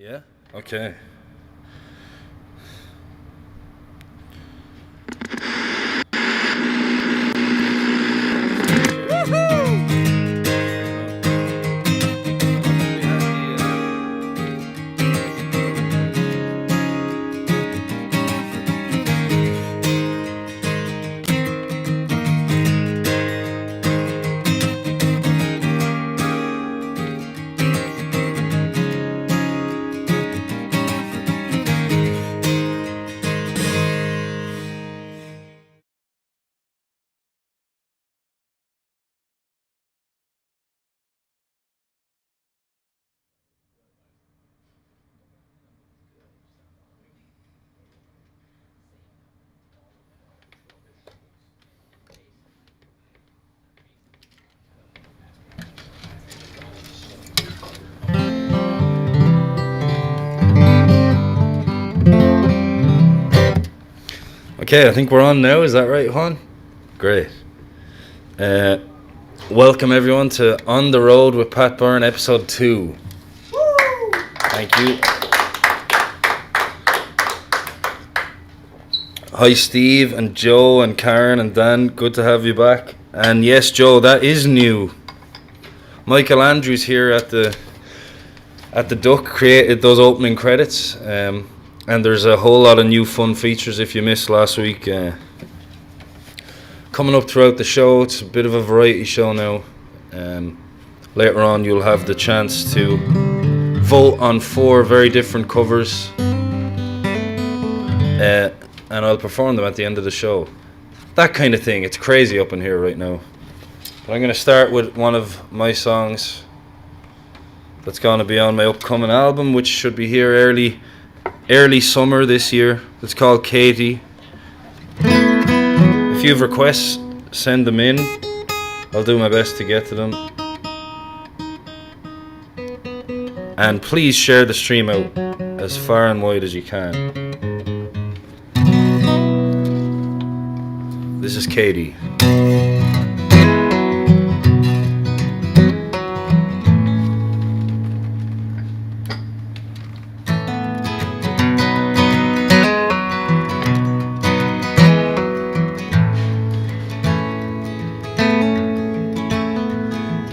Yeah? Okay. Okay, I think we're on now. Is that right, Juan? Great. Uh, Welcome everyone to On the Road with Pat Byrne, episode 2. Thank you. Hi, Steve and Joe and Karen and Dan. Good to have you back. And yes, Joe, that is new. Michael Andrews here at the Duck created those opening credits. And there's a whole lot of new fun features if you missed last week. Coming up throughout the show, it's a bit of a variety show now. Later on, you'll have the chance to vote on 4 very different covers. And I'll perform them at the end of the show. That kind of thing. It's crazy up in here right now. But I'm going to start with one of my songs that's going to be on my upcoming album, which should be here early summer this year. It's called Katie. If you have requests, send them in. I'll do my best to get to them. And please share the stream out as far and wide as you can. This is Katie.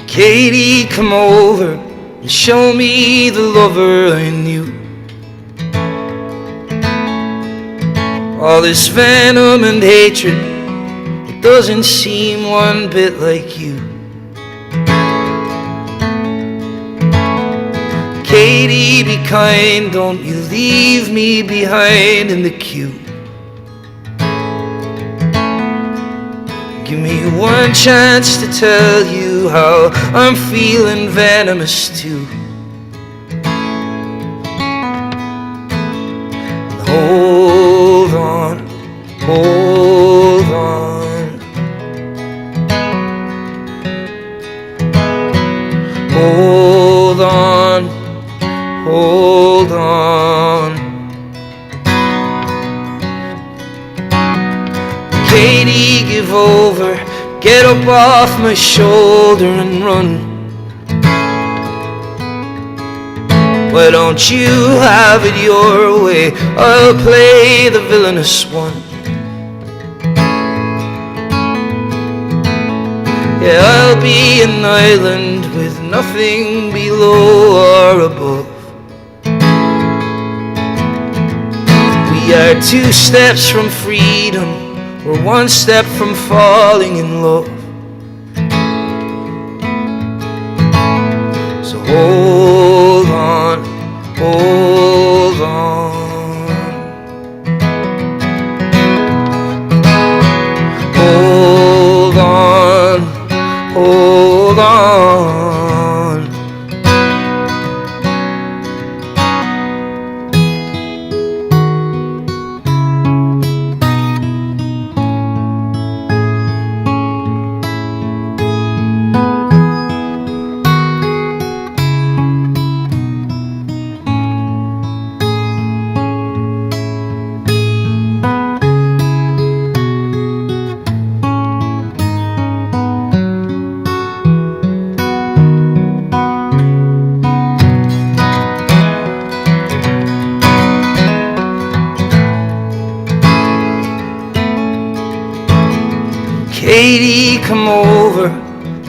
Katie, come over and show me the lover I knew. All this venom and hatred, it doesn't seem one bit like you. Katie, be kind, don't you leave me behind in the queue. Give me one chance to tell you how I'm feeling venomous too. Hold on, hold on. Hold on, hold on. Katie, give over, get up off my shoulder and run. Why don't you have it your way? I'll play the villainous one. Yeah, I'll be an island with nothing below or above. We are 2 steps from freedom. We're 1 step from falling in love. So hold on, hold on. Hold on, hold on.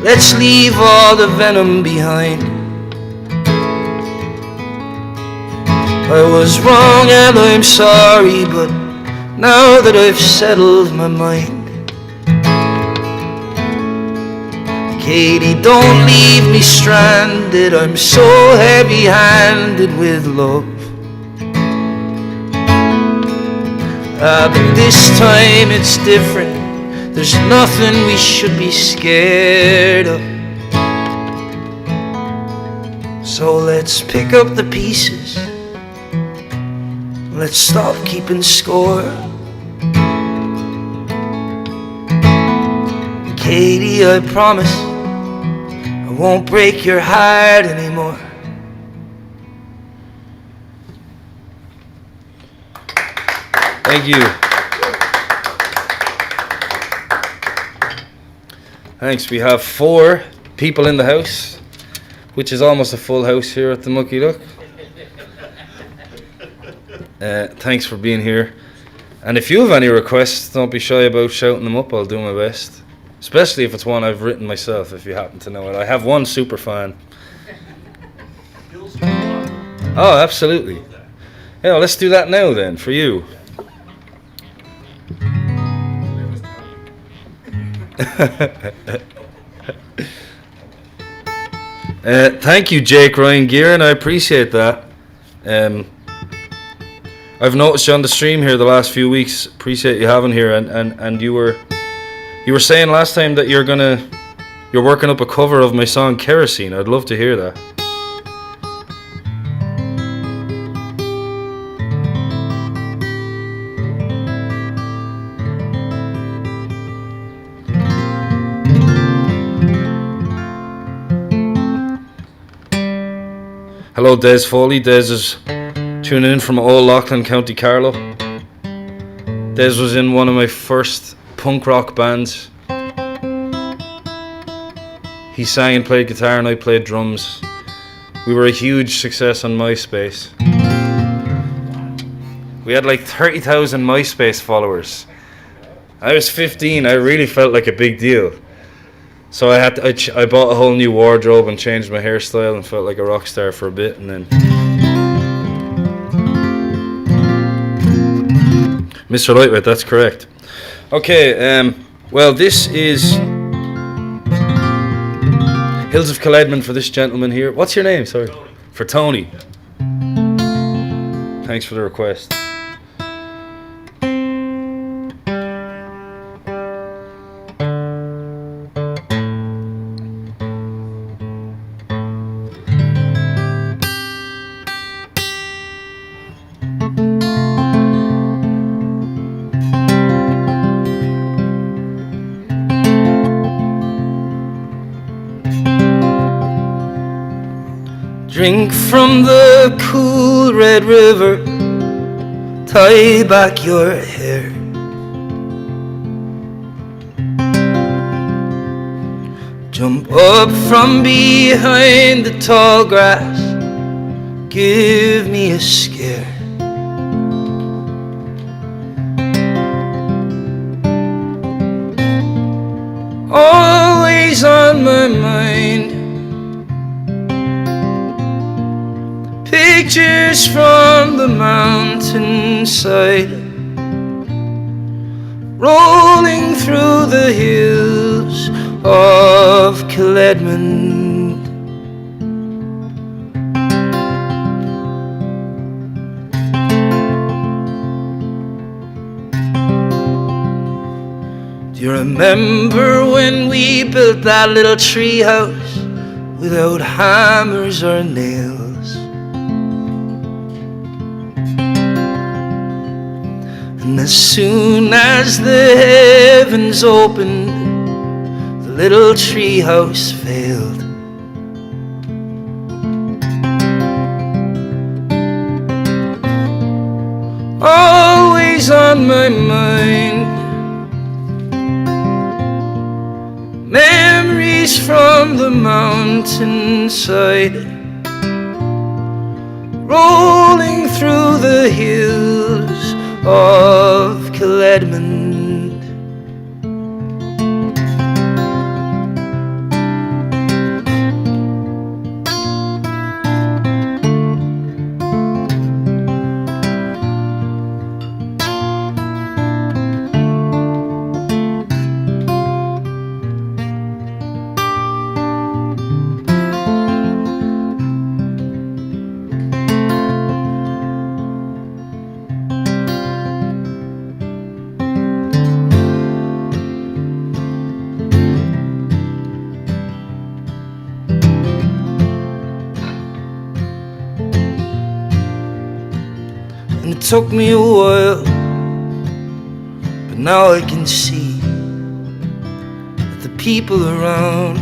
let's leave all the venom behind. I was wrong and I'm sorry, but now that I've settled my mind, Katie, don't leave me stranded. I'm so heavy-handed with love. But this time it's different. There's nothing we should be scared of. So let's pick up the pieces. Let's stop keeping score. Katie, I promise I won't break your heart anymore. Thank you. Thanks. We have 4 people in the house, which is almost a full house here at the Mucky Duck. Thanks for being here. And if you have any requests, don't be shy about shouting them up. I'll do my best. Especially if it's one I've written myself, if you happen to know it. I have one super fan. Oh, absolutely. Yeah, let's do that now then, for you. Thank you, Jake Ryan Gearin. I appreciate that. I've noticed you on the stream here the last few weeks. Appreciate you having here, and you were saying last time that you're working up a cover of my song Kerosene. I'd love to hear that. Hello, Des Foley. Des is tuning in from Old Loughlin, County Carlow. Des was in one of my first punk rock bands. He sang and played guitar and I played drums. We were a huge success on MySpace. We had like 30,000 MySpace followers. I was 15, I really felt like a big deal. So I bought a whole new wardrobe and changed my hairstyle and felt like a rock star for a bit, and then Mr. Lightweight, that's correct. Okay, well, this is Hills of Caledman for this gentleman here. What's your name? Sorry. Tony. For Tony. Thanks for the request. Drink from the cool red river, tie back your hair. Jump up from behind the tall grass, give me a scare. Always on my mind, pictures from the mountainside, rolling through the hills of Caledman. Do you remember when we built that little tree house without hammers or nails? And as soon as the heavens opened, the little tree house failed. Always on my mind, memories from the mountainside, rolling through the hills of Caledman. And it took me a while, but now I can see that the people around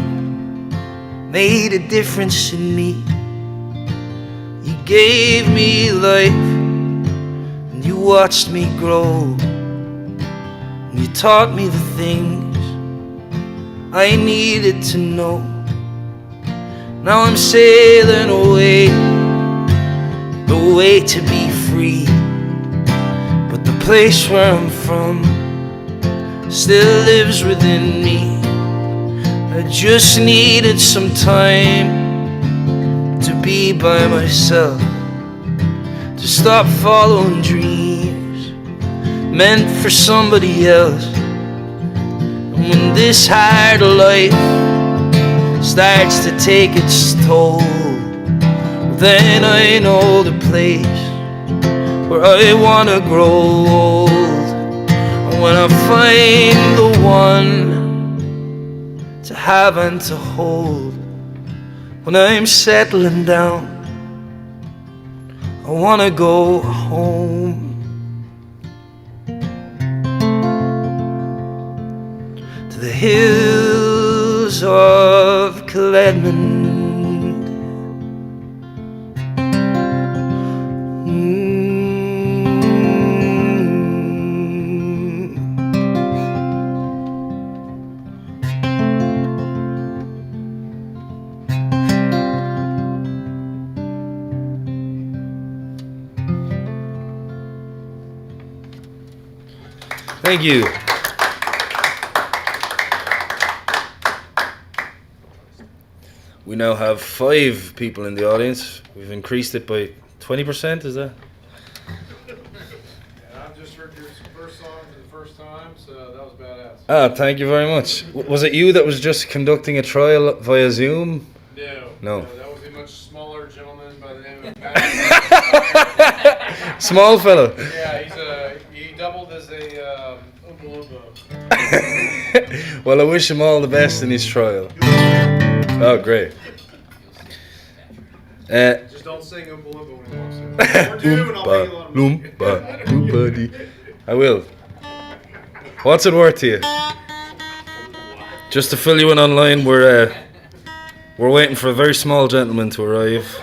made a difference in me. You gave me life, and you watched me grow, and you taught me the things I needed to know. Now I'm sailing away, away to be free, but the place where I'm from still lives within me. I just needed some time to be by myself, to stop following dreams meant for somebody else. And when this hard life starts to take its toll, then I know the place where I wanna grow old. And when I find the one to have and to hold, when I'm settling down, I wanna go home. To the hills of Cledmond. Thank you. We now have 5 people in the audience. We've increased it by 20%, is that? And I've just heard your first song for the first time, so that was badass. Ah, thank you very much. Was it you that was just conducting a trial via Zoom? No. That was a much smaller gentleman by the name of Pat. Small fella. Yeah, he doubled as a Oompa Loompa. Well, I wish him all the best in his trial. Oh, great. Just don't sing Oompa Loompa when he walks in. Or do, and I'll pay you a lot of money. Loompa, Loompa dee. I will. What's it worth to you? Just to fill you in online, we're waiting for a very small gentleman to arrive.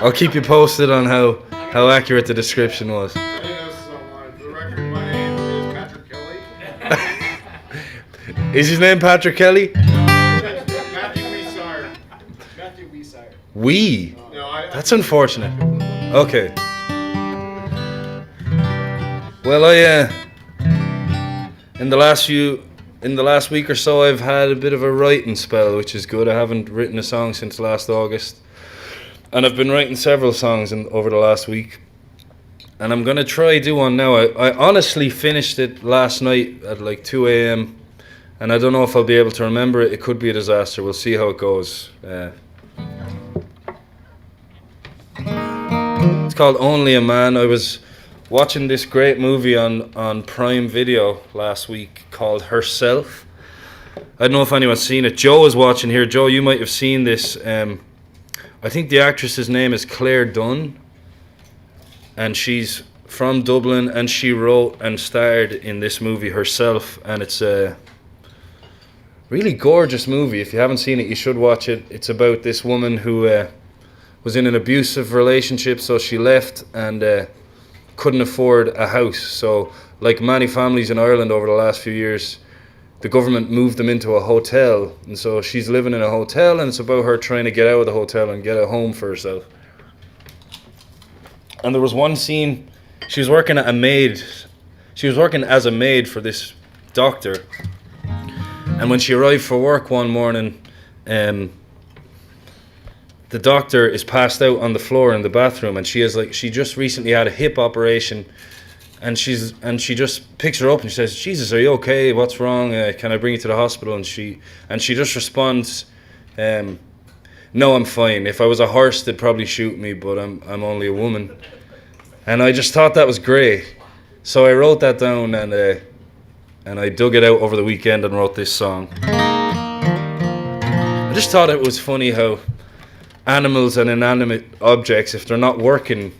I'll keep you posted on how accurate the description was. I didn't know this is online. For the record, my name is Patrick Kelly. Is his name Patrick Kelly? Matthew Weesire. Matthew Weesire. We? No, That's unfortunate. Okay. Well, in the last week or so, I've had a bit of a writing spell, which is good. I haven't written a song since last August, and I've been writing several songs over the last week, and I'm gonna try do one now. I honestly finished it last night at like 2 a.m. and I don't know if I'll be able to remember it. It could be a disaster. We'll see how it goes. It's called Only a Man. I was watching this great movie on Prime Video last week called Herself. I don't know if anyone's seen it. Joe is watching here. Joe, you might have seen this. I think the actress's name is Claire Dunn, and she's from Dublin, and she wrote and starred in this movie Herself, and it's a really gorgeous movie. If you haven't seen it, you should watch it. It's about this woman who was in an abusive relationship, so she left and couldn't afford a house. So, like many families in Ireland over the last few years, the government moved them into a hotel, and so she's living in a hotel, and it's about her trying to get out of the hotel and get a home for herself. And there was one scene, she was working as a maid for this doctor, and when she arrived for work one morning, the doctor is passed out on the floor in the bathroom, and she just recently had a hip operation, and she just picks her up and she says, "Jesus, are you okay? What's wrong? Can I bring you to the hospital?" And she just responds, "No, I'm fine. If I was a horse, they'd probably shoot me, but I'm only a woman." And I just thought that was great, so I wrote that down, and I dug it out over the weekend and wrote this song. I just thought it was funny how animals and inanimate objects, if they're not working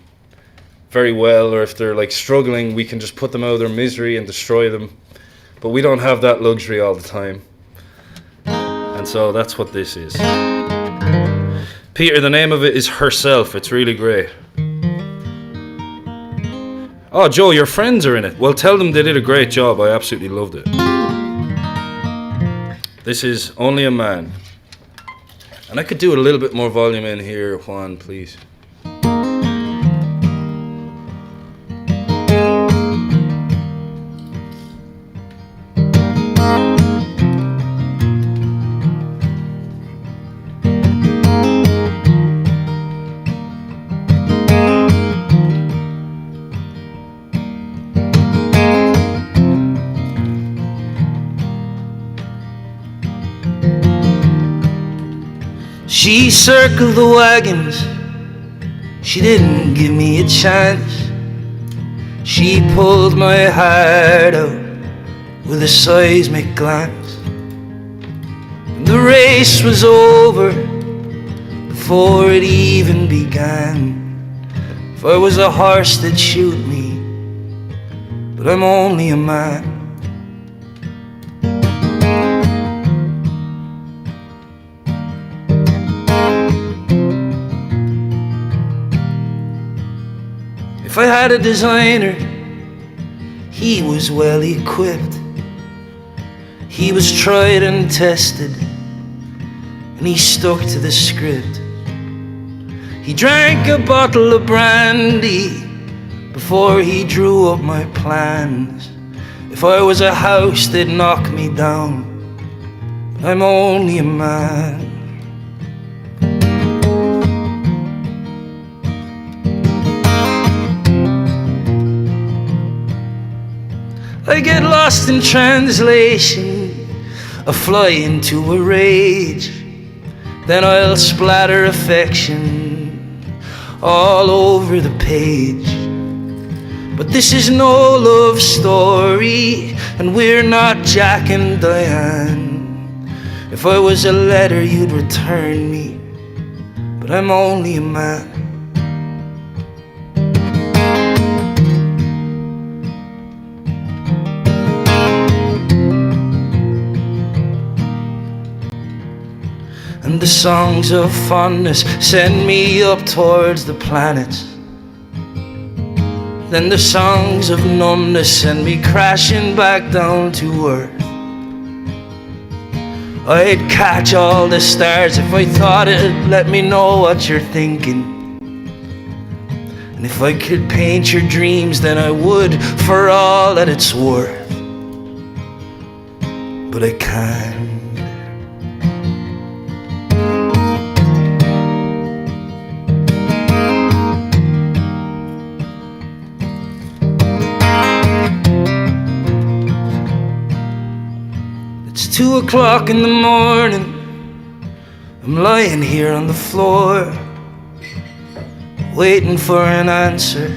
very well or if they're like struggling, we can just put them out of their misery and destroy them. But we don't have that luxury all the time. And so that's what this is. Peter, the name of it is Herself. It's really great. Oh, Joe, your friends are in it. Well, tell them they did a great job. I absolutely loved it. This is Only a Man. And I could do a little bit more volume in here, Juan, please. She circled the wagons, she didn't give me a chance. She pulled my heart out with a seismic glance. The race was over before it even began. If I was a horse, they'd shoot me, but I'm only a man. If I had a designer, he was well equipped. He was tried and tested, and he stuck to the script. He drank a bottle of brandy before he drew up my plans. If I was a house, they'd knock me down, but I'm only a man. I get lost in translation, I fly into a rage. Then I'll splatter affection all over the page. But this is no love story, and we're not Jack and Diane. If I was a letter, you'd return me, but I'm only a man. And the songs of fondness send me up towards the planets. Then the songs of numbness send me crashing back down to earth. I'd catch all the stars if I thought it'd let me know what you're thinking. And if I could paint your dreams, then I would, for all that it's worth. But I can't. It's 2 o'clock in the morning, I'm lying here on the floor, waiting for an answer,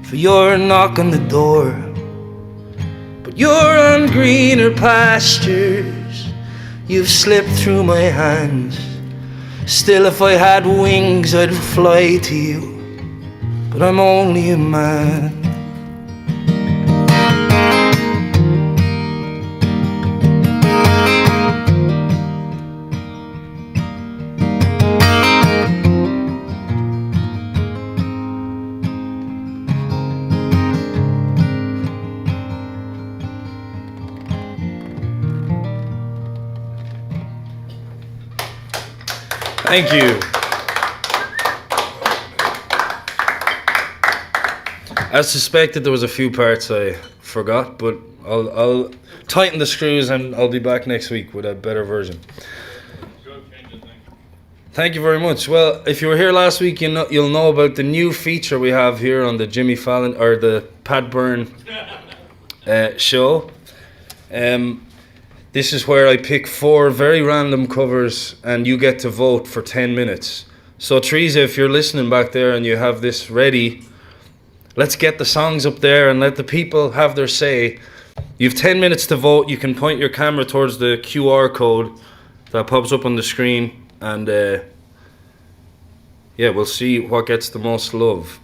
for your knock on the door. But you're on greener pastures, you've slipped through my hands. Still, if I had wings, I'd fly to you, but I'm only a man. Thank you. As suspected, there was a few parts I forgot, but I'll tighten the screws and I'll be back next week with a better version. Thank you very much. Well, if you were here last week, you'll know about the new feature we have here on the Jimmy Fallon or the Pat Byrne show. This is where I pick 4 very random covers and you get to vote for 10 minutes. So Teresa, if you're listening back there and you have this ready, let's get the songs up there and let the people have their say. You have 10 minutes to vote. You can point your camera towards the QR code that pops up on the screen and yeah, we'll see what gets the most love.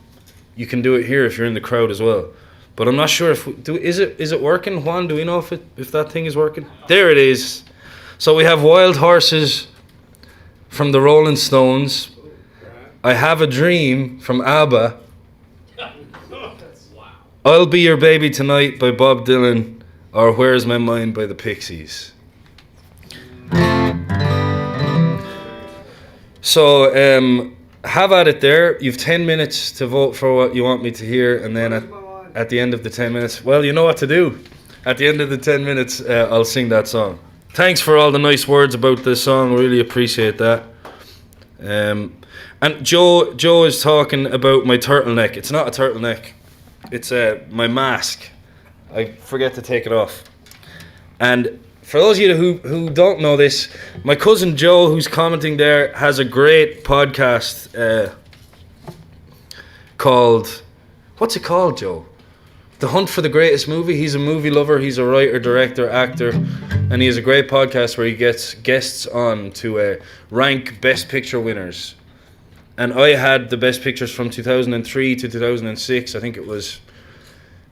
You can do it here if you're in the crowd as well. But I'm not sure if is it working, Juan? Do we know if that thing is working? There it is. So we have Wild Horses from the Rolling Stones. I Have a Dream from ABBA. I'll Be Your Baby Tonight by Bob Dylan, or Where's My Mind by the Pixies. So have at it there. You've 10 minutes to vote for what you want me to hear, and then at the end of the 10 minutes, well, you know what to do. At the end of the 10 minutes, I'll sing that song. Thanks for all the nice words about the song. Really appreciate that. And Joe is talking about my turtleneck. It's not a turtleneck. It's my mask. I forget to take it off. And for those of you who don't know this, my cousin Joe, who's commenting there, has a great podcast called... What's it called, Joe? The Hunt for the Greatest Movie. He's a movie lover. He's a writer, director, actor. And he has a great podcast where he gets guests on to rank Best Picture winners. And I had the Best Pictures from 2003 to 2006. I think it was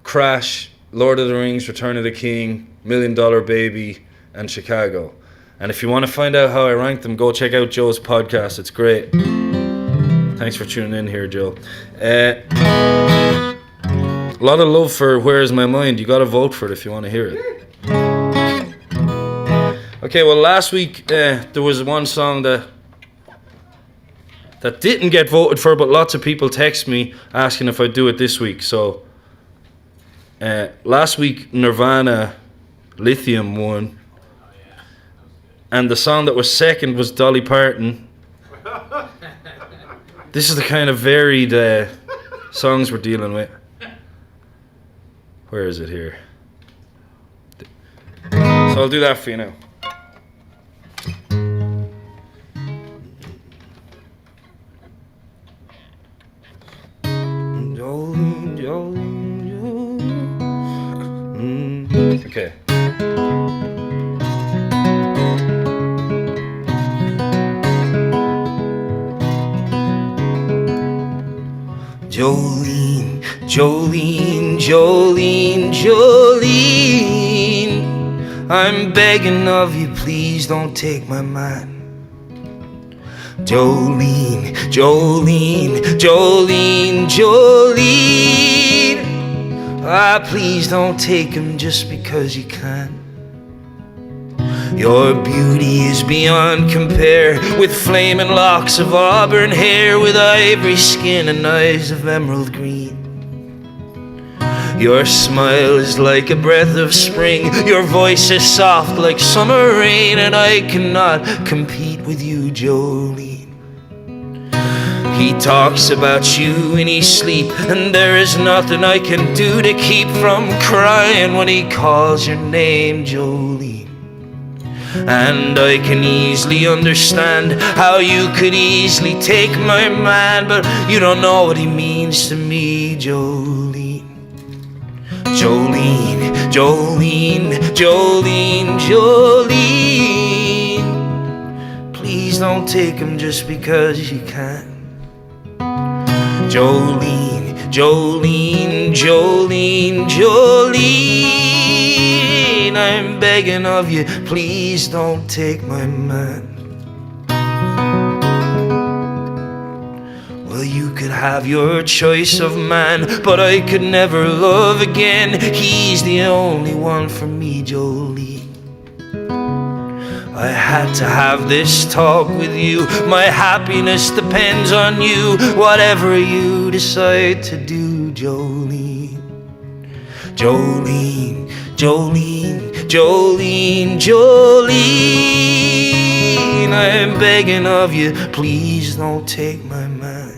Crash, Lord of the Rings, Return of the King, $1 Million Baby, and Chicago. And if you want to find out how I ranked them, go check out Joe's podcast. It's great. Thanks for tuning in here, Joe. A lot of love for Where's My Mind. You got to vote for it if you want to hear it. Okay, well, last week there was one song that didn't get voted for, but lots of people text me asking if I'd do it this week. So last week Nirvana Lithium won, and the song that was second was Dolly Parton. This is the kind of varied songs we're dealing with. Where is it here? So I'll do that for you now. Okay. Jolene, Jolene, Jolene, Jolene, I'm begging of you, please don't take my mind. Jolene, Jolene, Jolene, Jolene, please don't take him just because you can. Your beauty is beyond compare, with flaming locks of auburn hair, with ivory skin and eyes of emerald green. Your smile is like a breath of spring, your voice is soft like summer rain, and I cannot compete with you, Jolene. He talks about you in his sleep, and there is nothing I can do to keep from crying when he calls your name, Jolene. And I can easily understand how you could easily take my man, but you don't know what he means to me, Jolene. Jolene, Jolene, Jolene, Jolene, please don't take him just because you can. Jolene, Jolene, Jolene, Jolene, I'm begging of you, please don't take my man. Well, you could have your choice of man, but I could never love again. He's the only one for me, Jolene. I had to have this talk with you. My happiness depends on you. Whatever you decide to do, Jolene. Jolene, Jolene, Jolene, Jolene, I'm begging of you, please don't take my man.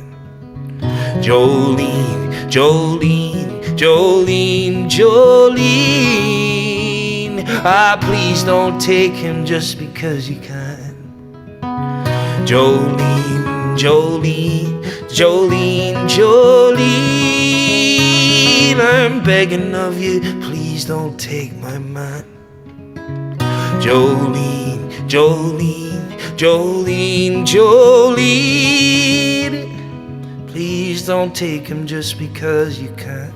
Jolene, Jolene, Jolene, Jolene, please don't take him just because you can. Jolene, Jolene, Jolene, Jolene, I'm begging of you, please don't take my man. Jolene, Jolene, Jolene, Jolene. Please don't take him just because you can.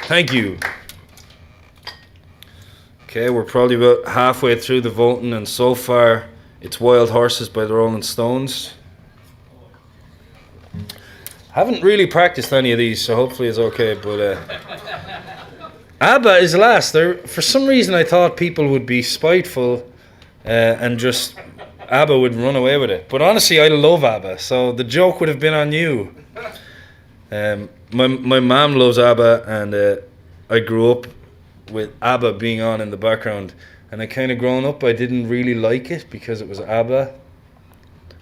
Thank you. Okay, we're probably about halfway through the voting, and so far it's Wild Horses by the Rolling Stones. Haven't really practiced any of these, so hopefully it's okay, but ABBA is last. For some reason I thought people would be spiteful and just ABBA would run away with it. But honestly, I love ABBA, so the joke would have been on you. My mom loves ABBA, and I grew up with ABBA being on in the background, and I kind of grown up I didn't really like it because it was ABBA,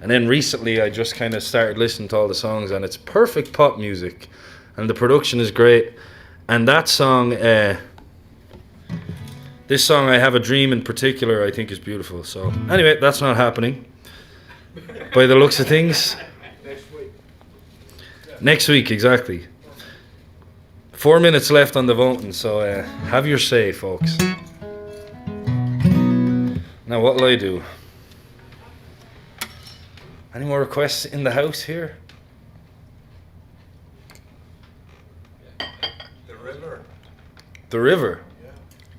and then recently I just kind of started listening to all the songs, and it's perfect pop music and the production is great. And that song, this song I Have a Dream in particular, I think is beautiful. So anyway, that's not happening by the looks of things. Next week, exactly. 4 minutes left on the voting, so have your say, folks. Now, what'll I do? Any more requests in the house here? The River. The River? Yeah.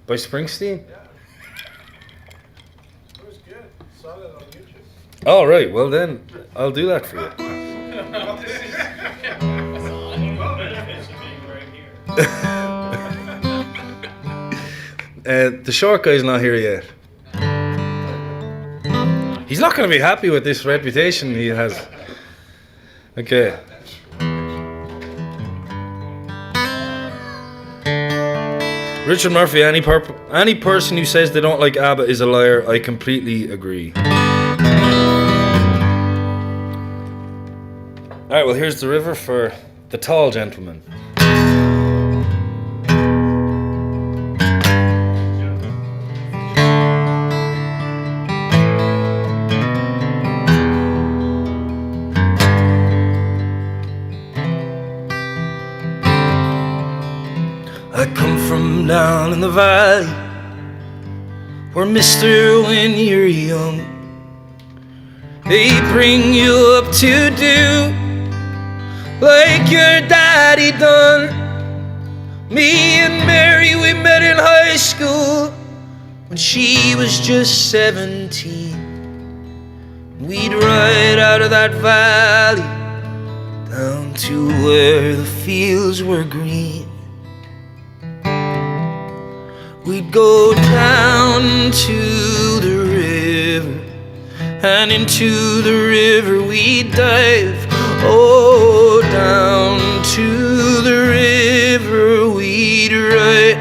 By Springsteen? Yeah. It was good. Saw that on YouTube. Oh, right. Well, then, I'll do that for you. The short guy's not here yet. He's not going to be happy with this reputation he has. Okay. Richard Murphy, any person who says they don't like ABBA is a liar. I completely agree. Alright, well, here's The River for the tall gentleman. I come from down in the valley where, mister, when you're young, they bring you up to do like your daddy done. Me and Mary, we met in high school when she was just 17. We'd ride out of that valley down to where the fields were green. We'd go down to the river, and into the river we'd dive. Oh, down to the river we'd ride.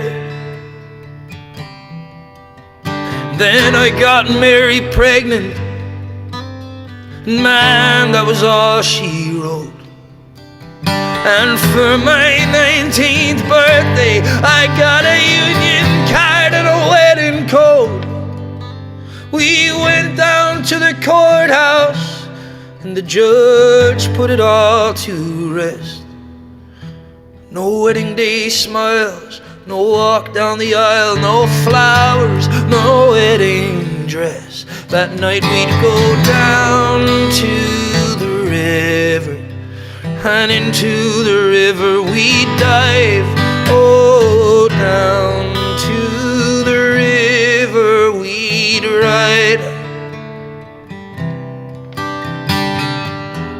Then I got Mary pregnant, and man, that was all she wrote. And for my 19th birthday, I got a union card and a wedding coat. We went down to the courthouse, and the judge put it all to rest. No wedding day smiles, no walk down the aisle, no flowers, no wedding dress. That night we'd go down to the river, and into the river we'd dive. Oh, down to the river we'd ride.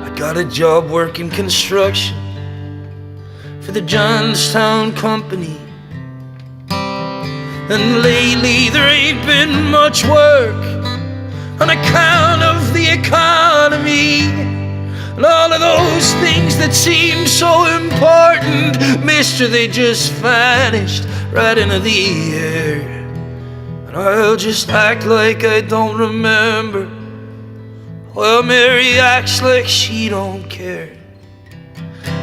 I got a job working construction for the Johnstown Company, and lately there ain't been much work on account of the economy. And all of those things that seem so important, mister, they just vanished right into the air. And I'll just act like I don't remember, well, Mary acts like she don't care.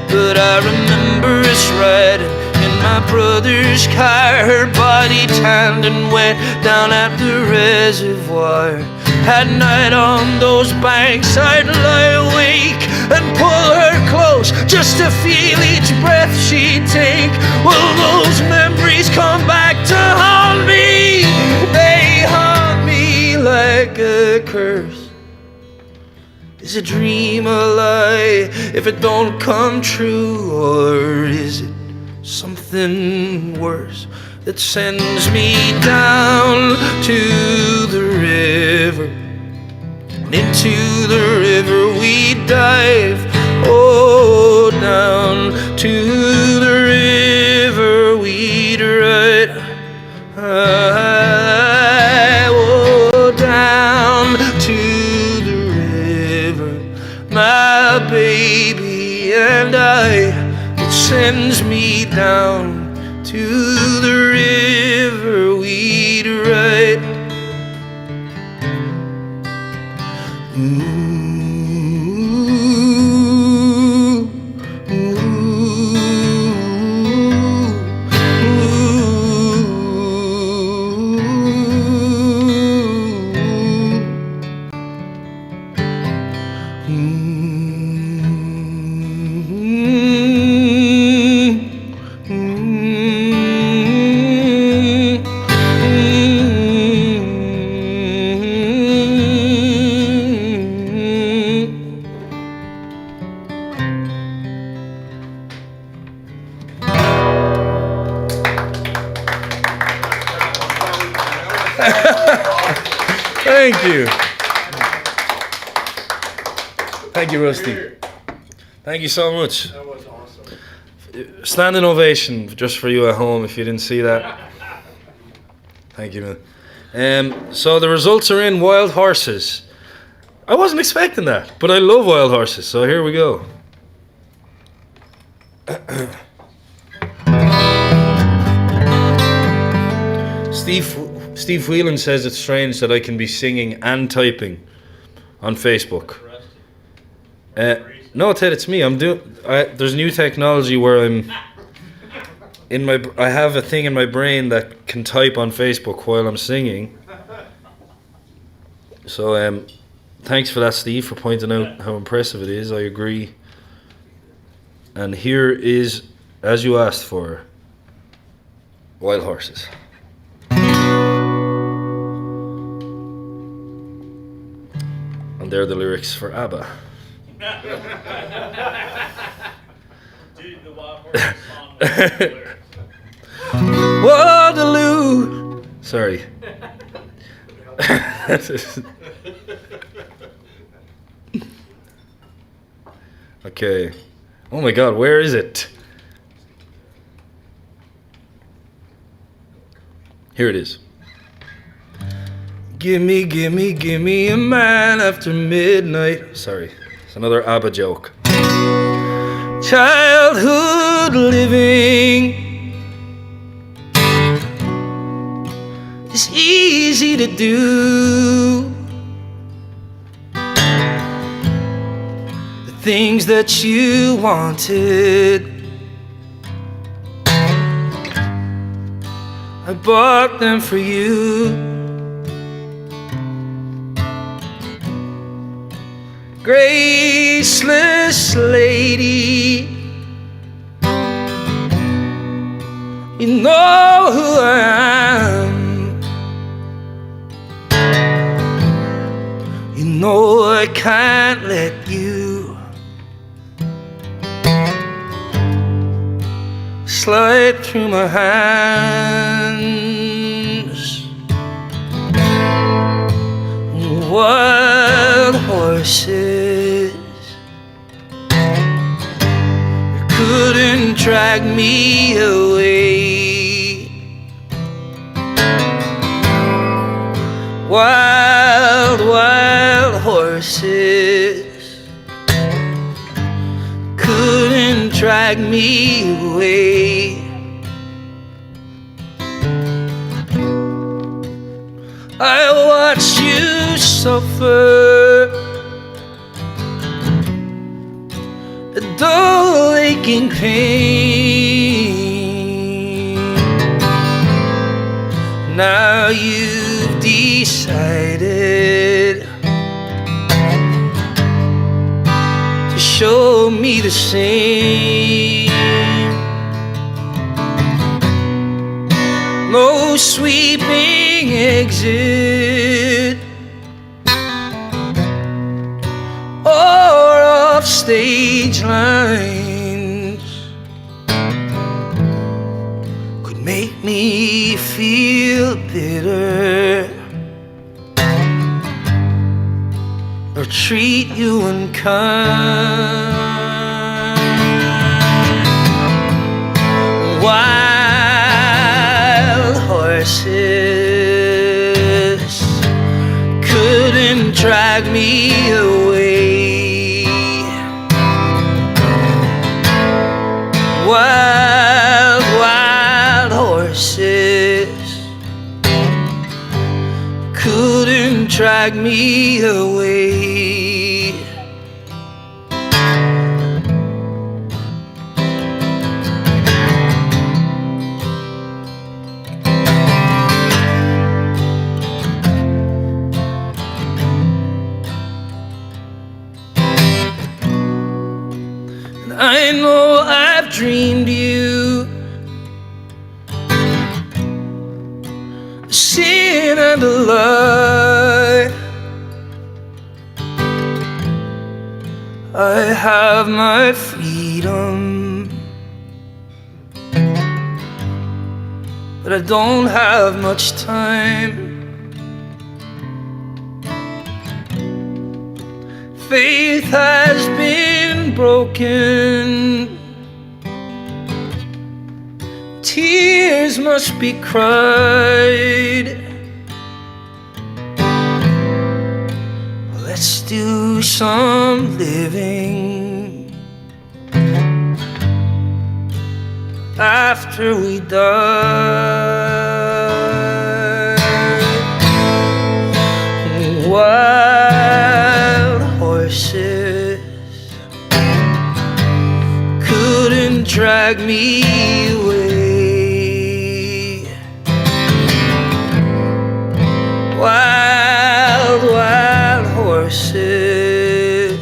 But I remember us riding in my brother's car, her body tanned and wet down at the reservoir. At night on those banks I'd lie awake and pull her close just to feel each breath she'd take. Will those memories come back to haunt me? They haunt me like a curse. Is a dream a lie if it don't come true, or is it something worse that sends me down to the river? And into the river we dive, oh, down to the river we'd ride, oh, down to the river, my baby and I. It sends me down to the river we'd ride. Thank you. Thank you, Rusty. Thank you so much. That was awesome. Standing ovation just for you at home if you didn't see that. Thank you, man. So the results are in. Wild Horses. I wasn't expecting that, but I love Wild Horses, so here we go. Steve Whelan says it's strange that I can be singing and typing on Facebook. No, Ted, it's me. There's new technology where I have a thing in my brain that can type on Facebook while I'm singing. So thanks for that, Steve, for pointing out how impressive it is. I agree. And here is, as you asked for, Wild Horses. And they're the lyrics for ABBA. Dude, the Wild Horses song. Waterloo. Sorry. Okay. Oh my God, where is it? Here it is. Give me a man after midnight. Sorry, it's another ABBA joke. Childhood living is easy to do. The things that you wanted, I bought them for you. Graceless lady, you know who I am. You know I can't let you slide through my hands. Wild horses, you couldn't drag me away. Wild horses couldn't drag me away. I watched you suffer, a dull aching pain. Now you've decided to show me the same. No sweeping exit or off stage lines could make me feel bitter or treat you unkind. Wild horses couldn't drag me away. Wild, wild horses couldn't drag me away. I know I've dreamed you a sin and a lie. I have my freedom, but I don't have much time. Faith has been broken, tears must be cried. Let's do some living after we die. Wild horses couldn't drag me away. Wild, wild horses,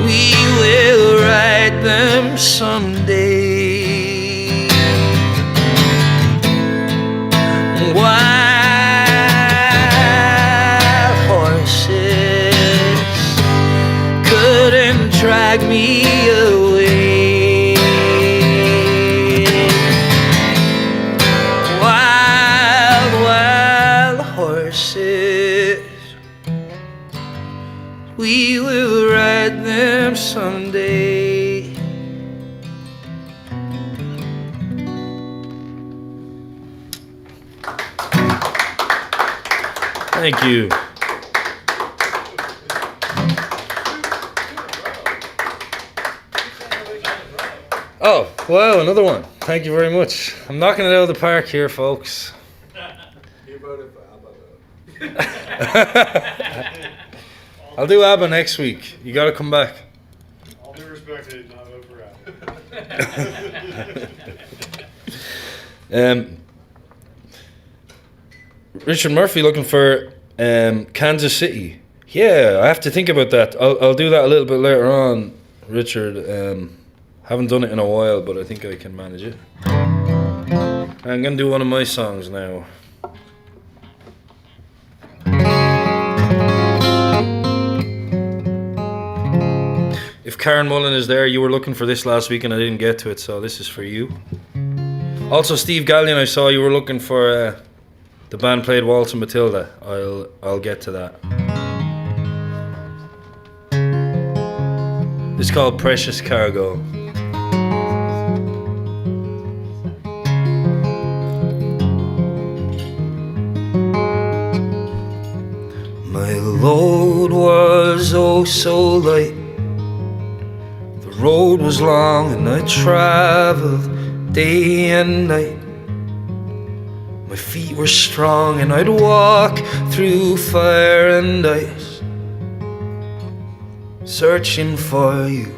we will ride them someday. Wild horses couldn't drag me away. Wild, wild horses, we will ride them someday. Thank you. Oh, wow, another one. Thank you very much. I'm knocking it out of the park here, folks. You voted for ABBA. I'll do ABBA next week. You gotta come back. All due respect, I did not vote for ABBA. Richard Murphy looking for Kansas City. Yeah, I have to think about that. I'll do that a little bit later on, Richard. Haven't done it in a while, but I think I can manage it. I'm gonna do one of my songs now. If Karen Mullen is there, you were looking for this last week and I didn't get to it, so this is for you. Also, Steve Gallion, I saw you were looking for the band played Waltz and Matilda. I'll get to that. It's called Precious Cargo. My load was oh so light. The road was long and I traveled day and night. My feet were strong and I'd walk through fire and ice, searching for you.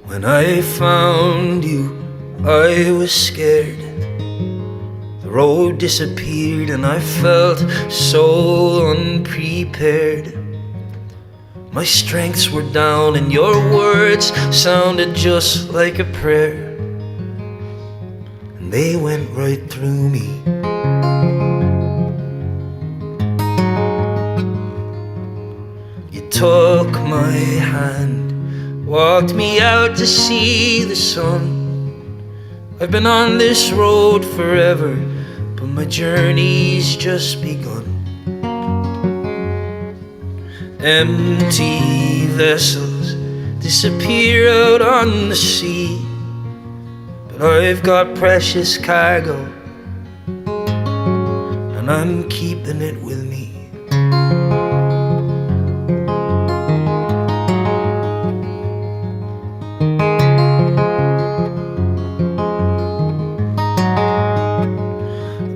When When I found you, I was scared. The road disappeared and I felt so unprepared. My strengths were down and your words sounded just like a prayer, and they went right through me. You took my hand, walked me out to see the sun. I've been on this road forever, but my journey's just begun. Empty vessels disappear out on the sea, but I've got precious cargo, and I'm keeping it with me.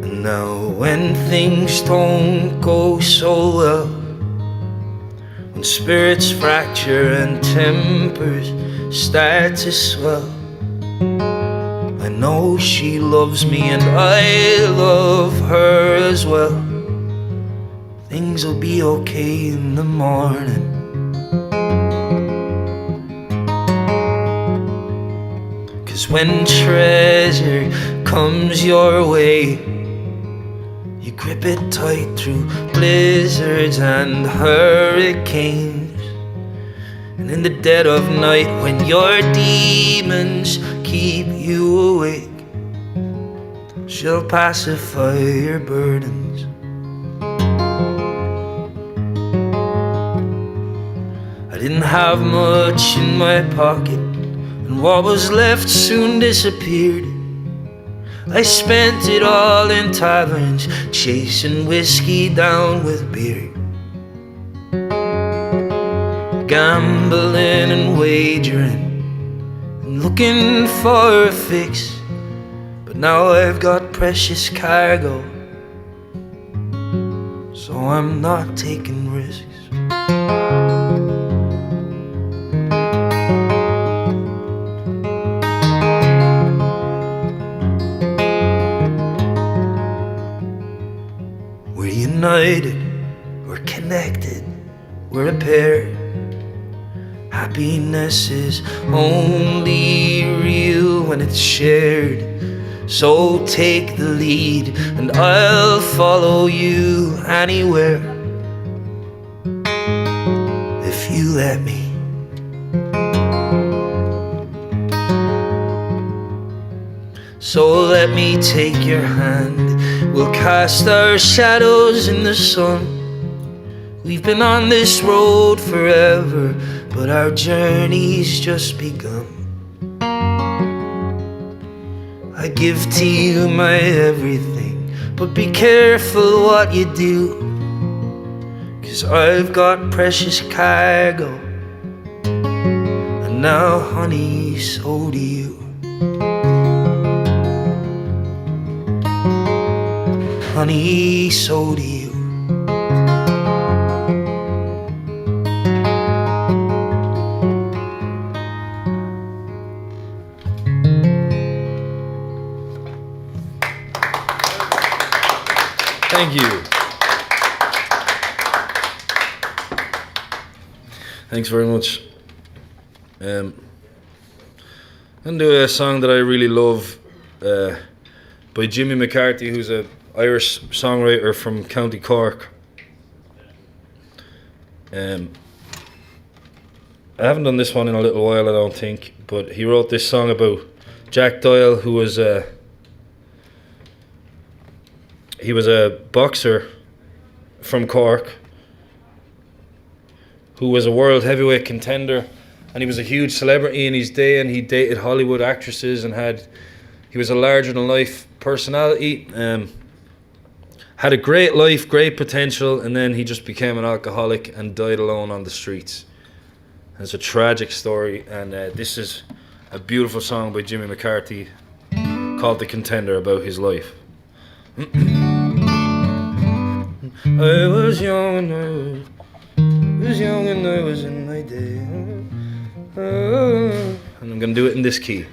And now when things don't go so well, when spirits fracture and tempers start to swell, I know she loves me and I love her as well. Things will be okay in the morning. Cause when treasure comes your way, you grip it tight through blizzards and hurricanes. And in the dead of night, when your demons keep you awake, she'll pacify your burdens. I didn't have much in my pocket, and what was left soon disappeared. I spent it all in taverns, chasing whiskey down with beer, gambling and wagering and looking for a fix. But now I've got precious cargo, so I'm not taking risks. We're united, we're connected, we're a pair. Happiness is only real when it's shared. So take the lead and I'll follow you anywhere, if you let me. So let me take your hand, we'll cast our shadows in the sun. We've been on this road forever, but our journey's just begun. I give to you my everything, but be careful what you do, 'cause I've got precious cargo, and now honey, so do you. Honey, so do you. Thank you. Thanks very much. I'm gonna do a song that I really love by Jimmy McCarthy, who's an Irish songwriter from County Cork. I haven't done this one in a little while, I don't think, but he wrote this song about Jack Doyle, who was he was a boxer from Cork who was a world heavyweight contender, and he was a huge celebrity in his day, and he dated Hollywood actresses and he was a larger than life personality. Had a great life, great potential, and then he just became an alcoholic and died alone on the streets. It's a tragic story, and this is a beautiful song by Jimmy McCarthy called The Contender, about his life. I was young and I was in my day. and I'm gonna do it in this key.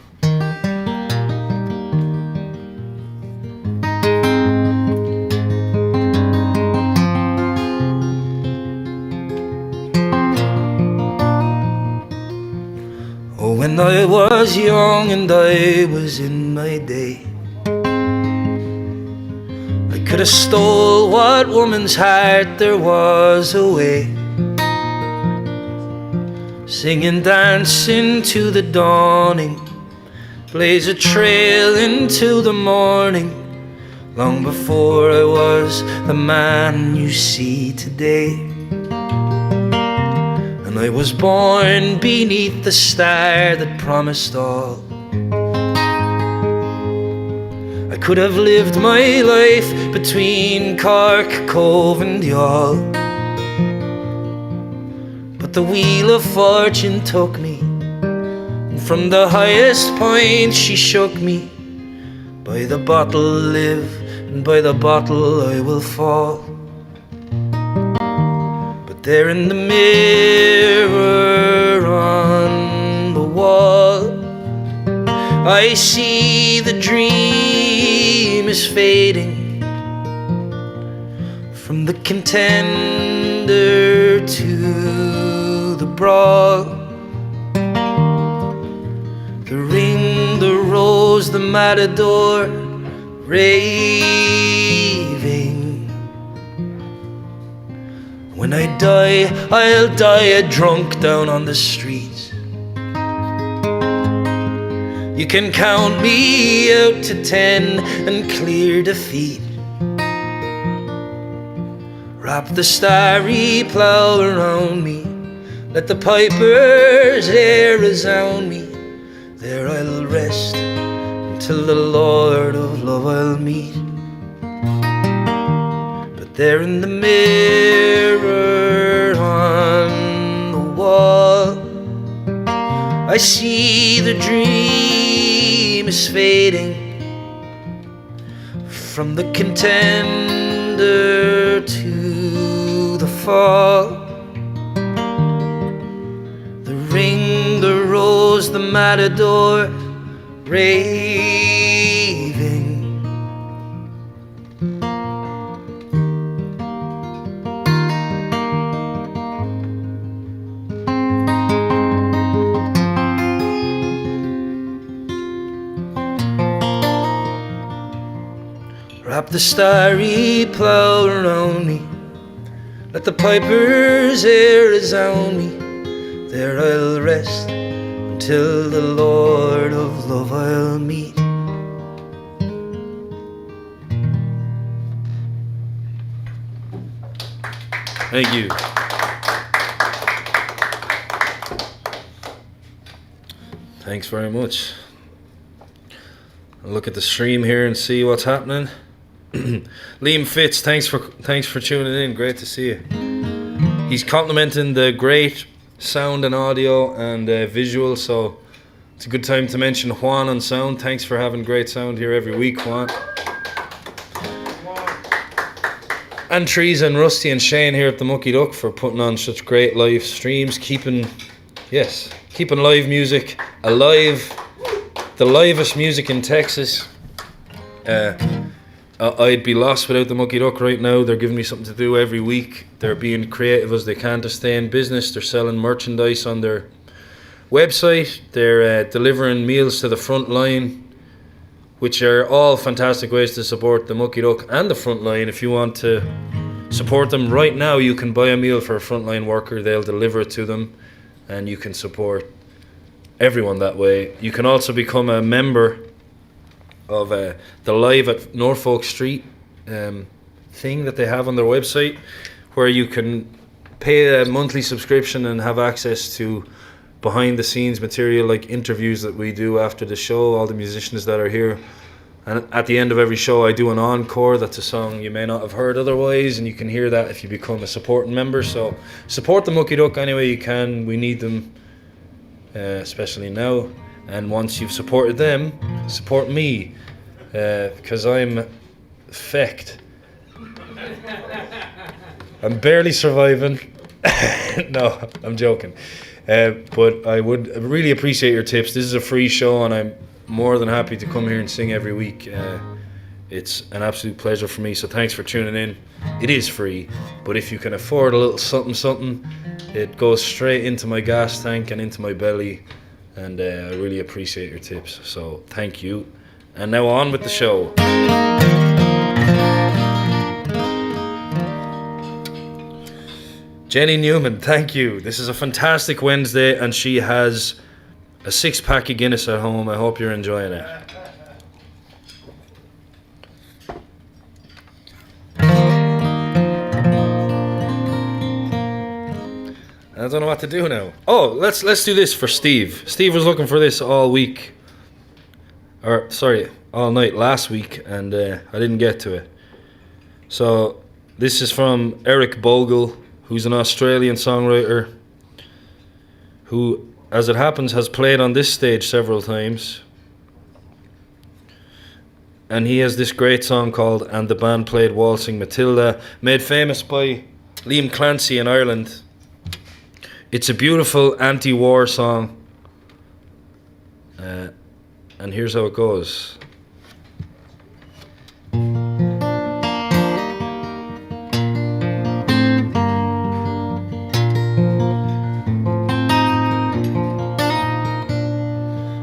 Oh, when I was young and I was in my day, I could have stole what woman's heart there was away, singing, dancing to the dawning, blaze a trail into the morning, long before I was the man you see today. And I was born beneath the star that promised all. I could have lived my life between Cork, Cove and Youghal, but the wheel of fortune took me, and from the highest point she shook me. By the bottle live, and by the bottle I will fall. But there in the mirror on the wall, I see the dream is fading, from the contender to the brawl. The ring, the rose, the matador raving. When I die, I'll die a drunk down on the streets. You can count me out to 10 and clear defeat. Wrap the starry plough around me, let the piper's air resound me. There I'll rest until the Lord of love I'll meet. But there in the mirror on the wall, I see the dream is fading, from the contender to the fall. The ring, the rose, the matador raving. Wrap the starry plough around me, let the piper's air resound me. There I'll rest until the Lord of love I'll meet. Thank you. Thanks very much. I'll look at the stream here and see what's happening. Liam Fitz, thanks for tuning in. Great to see you. He's complimenting the great sound and audio and visual, so it's a good time to mention Juan on sound. Thanks for having great sound here every week, Juan. And Teresa and Rusty and Shane here at the Mucky Duck for putting on such great live streams, keeping live music alive, the livest music in Texas. I'd be lost without the Mucky Duck right now. They're giving me something to do every week. They're being creative as they can to stay in business. They're selling merchandise on their website. They're delivering meals to the front line, which are all fantastic ways to support the Mucky Duck and the front line. If you want to support them right now, you can buy a meal for a frontline worker. They'll deliver it to them, and you can support everyone that way. You can also become a member of the Live at Norfolk Street thing that they have on their website, where you can pay a monthly subscription and have access to behind the scenes material, like interviews that we do after the show, all the musicians that are here. And at the end of every show I do an encore. That's a song you may not have heard otherwise, and you can hear that if you become a supporting member. So support the Mucky Duck any way you can. We need them, especially now. And once you've supported them, support me, because I'm fecked. I'm barely surviving. No, I'm joking. But I would really appreciate your tips. This is a free show, and I'm more than happy to come here and sing every week. It's an absolute pleasure for me, so thanks for tuning in. It is free, but if you can afford a little something, it goes straight into my gas tank and into my belly, and I really appreciate your tips, so thank you. And now on with the show. Jenny Newman, thank you. This is a fantastic Wednesday, and she has a 6-pack of Guinness at home. I hope you're enjoying it. I don't know what to do now. Oh, let's do this for Steve. Steve was looking for this all week. All night last week, and I didn't get to it. So this is from Eric Bogle, who's an Australian songwriter who, as it happens, has played on this stage several times. And he has this great song called "And the Band Played Waltzing Matilda," made famous by Liam Clancy in Ireland. It's a beautiful anti-war song. And here's how it goes.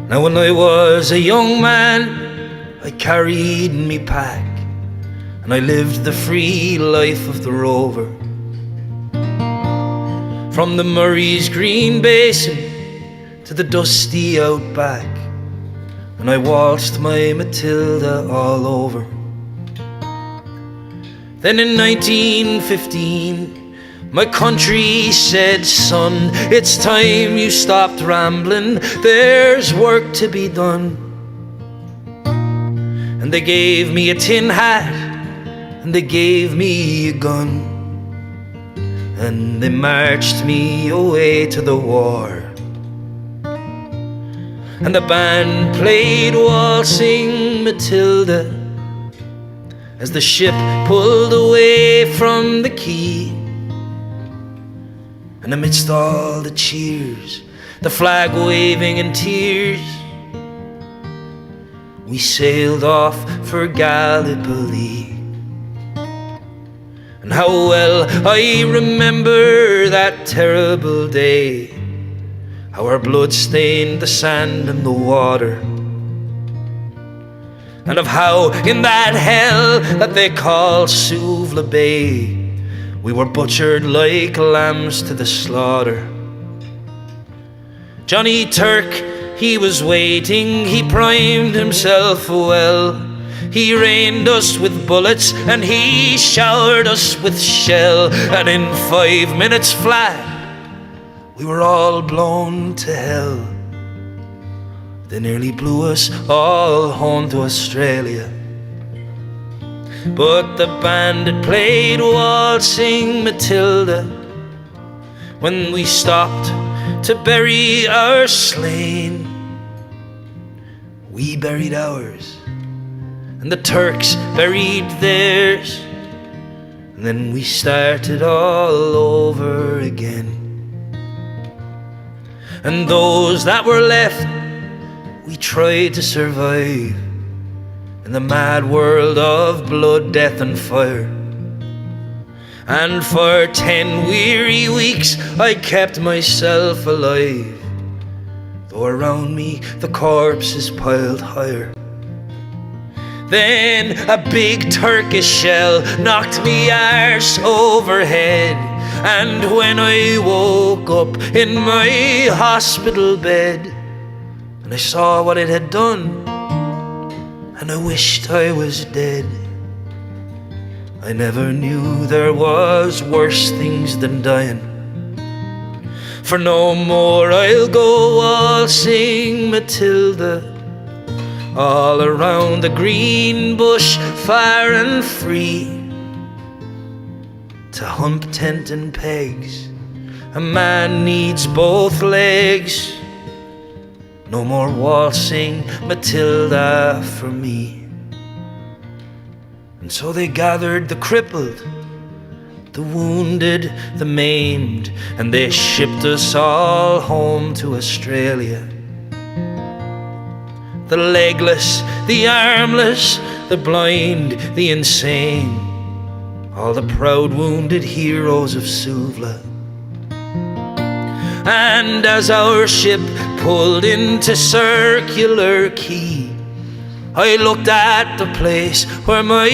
Now when I was a young man, I carried me pack, and I lived the free life of the rover. From the Murray's green basin to the dusty outback, and I waltzed my Matilda all over. Then in 1915, my country said, "Son, it's time you stopped rambling, there's work to be done." And they gave me a tin hat, and they gave me a gun, and they marched me away to the war. And the band played Waltzing Matilda as the ship pulled away from the quay. And amidst all the cheers, the flag waving and tears, we sailed off for Gallipoli. And how well I remember that terrible day, how our blood stained the sand and the water, and of how in that hell that they call Suvla Bay, we were butchered like lambs to the slaughter. Johnny Turk, he was waiting, he primed himself well. He rained us with bullets and he showered us with shell. And in 5 minutes flat, we were all blown to hell. They nearly blew us all home to Australia. But the band had played Waltzing Matilda when we stopped to bury our slain. We buried ours, and the Turks buried theirs, and then we started all over again. And those that were left, we tried to survive in the mad world of blood, death and fire. And for 10 weary weeks I kept myself alive, though around me the corpses piled higher. Then a big Turkish shell knocked me arse overhead, and when I woke up in my hospital bed, and I saw what it had done, and I wished I was dead. I never knew there was worse things than dying. For no more I'll go waltzing Matilda all around the green bush, far and free. To hump tent and pegs, a man needs both legs. No more waltzing Matilda for me. And so they gathered the crippled, the wounded, the maimed, and they shipped us all home to Australia. The legless, the armless, the blind, the insane, all the proud wounded heroes of Suvla. And as our ship pulled into Circular Quay, I looked at the place where my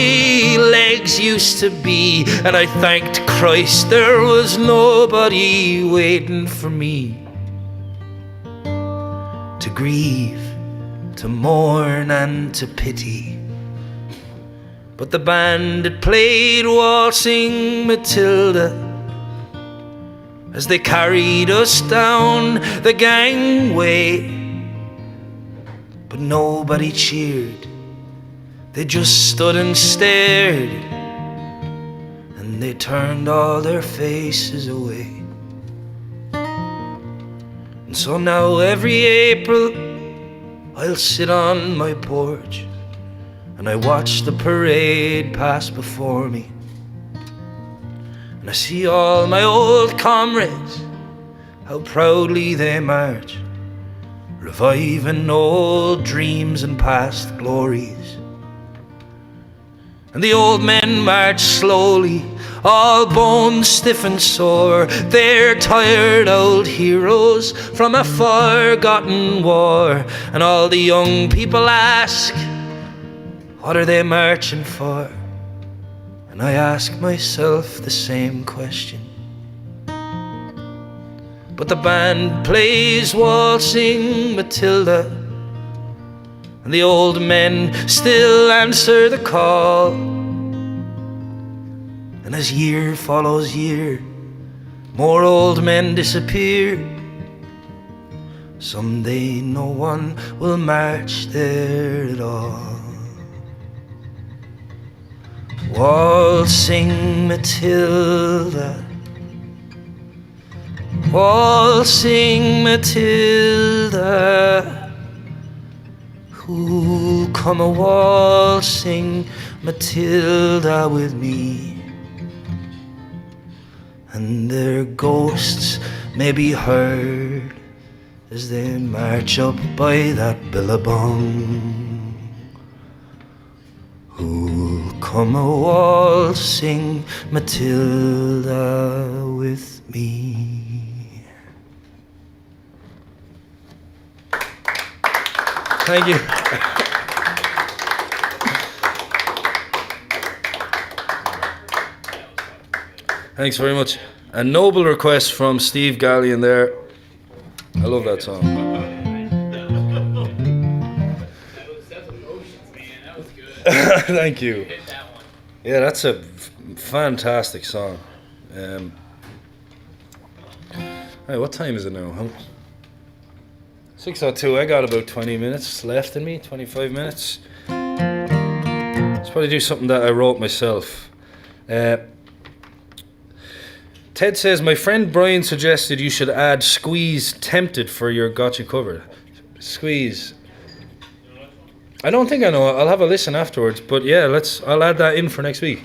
legs used to be, and I thanked Christ there was nobody waiting for me to grieve, to mourn and to pity. But the band had played Waltzing Matilda as they carried us down the gangway. But nobody cheered, they just stood and stared, and they turned all their faces away. And so now every April I'll sit on my porch and I watch the parade pass before me, and I see all my old comrades, how proudly they march, reviving old dreams and past glories. And the old men march slowly, all bones stiff and sore. They're tired old heroes from a forgotten war. And all the young people ask, what are they marching for? And I ask myself the same question. But the band plays Waltzing Matilda, and the old men still answer the call. And as year follows year, more old men disappear. Someday no one will march there at all. Waltzing Matilda, waltzing Matilda, who'll come a waltzing Matilda with me? And their ghosts may be heard as they march up by that billabong. Who'll come a waltzing Matilda with me? Thank you. Thanks very much. A noble request from Steve Gallion there. I love that song. That's emotions, man. That was good. Thank you. Hit that one. Yeah, that's a fantastic song. Hey, what time is it now? 6:02. I got about 20 minutes left in me, 25 minutes. Let's probably do something that I wrote myself. Ted says, my friend Brian suggested you should add Squeeze Tempted for your Gotcha cover. Squeeze. I don't think I know. I'll have a listen afterwards. But yeah, I'll add that in for next week.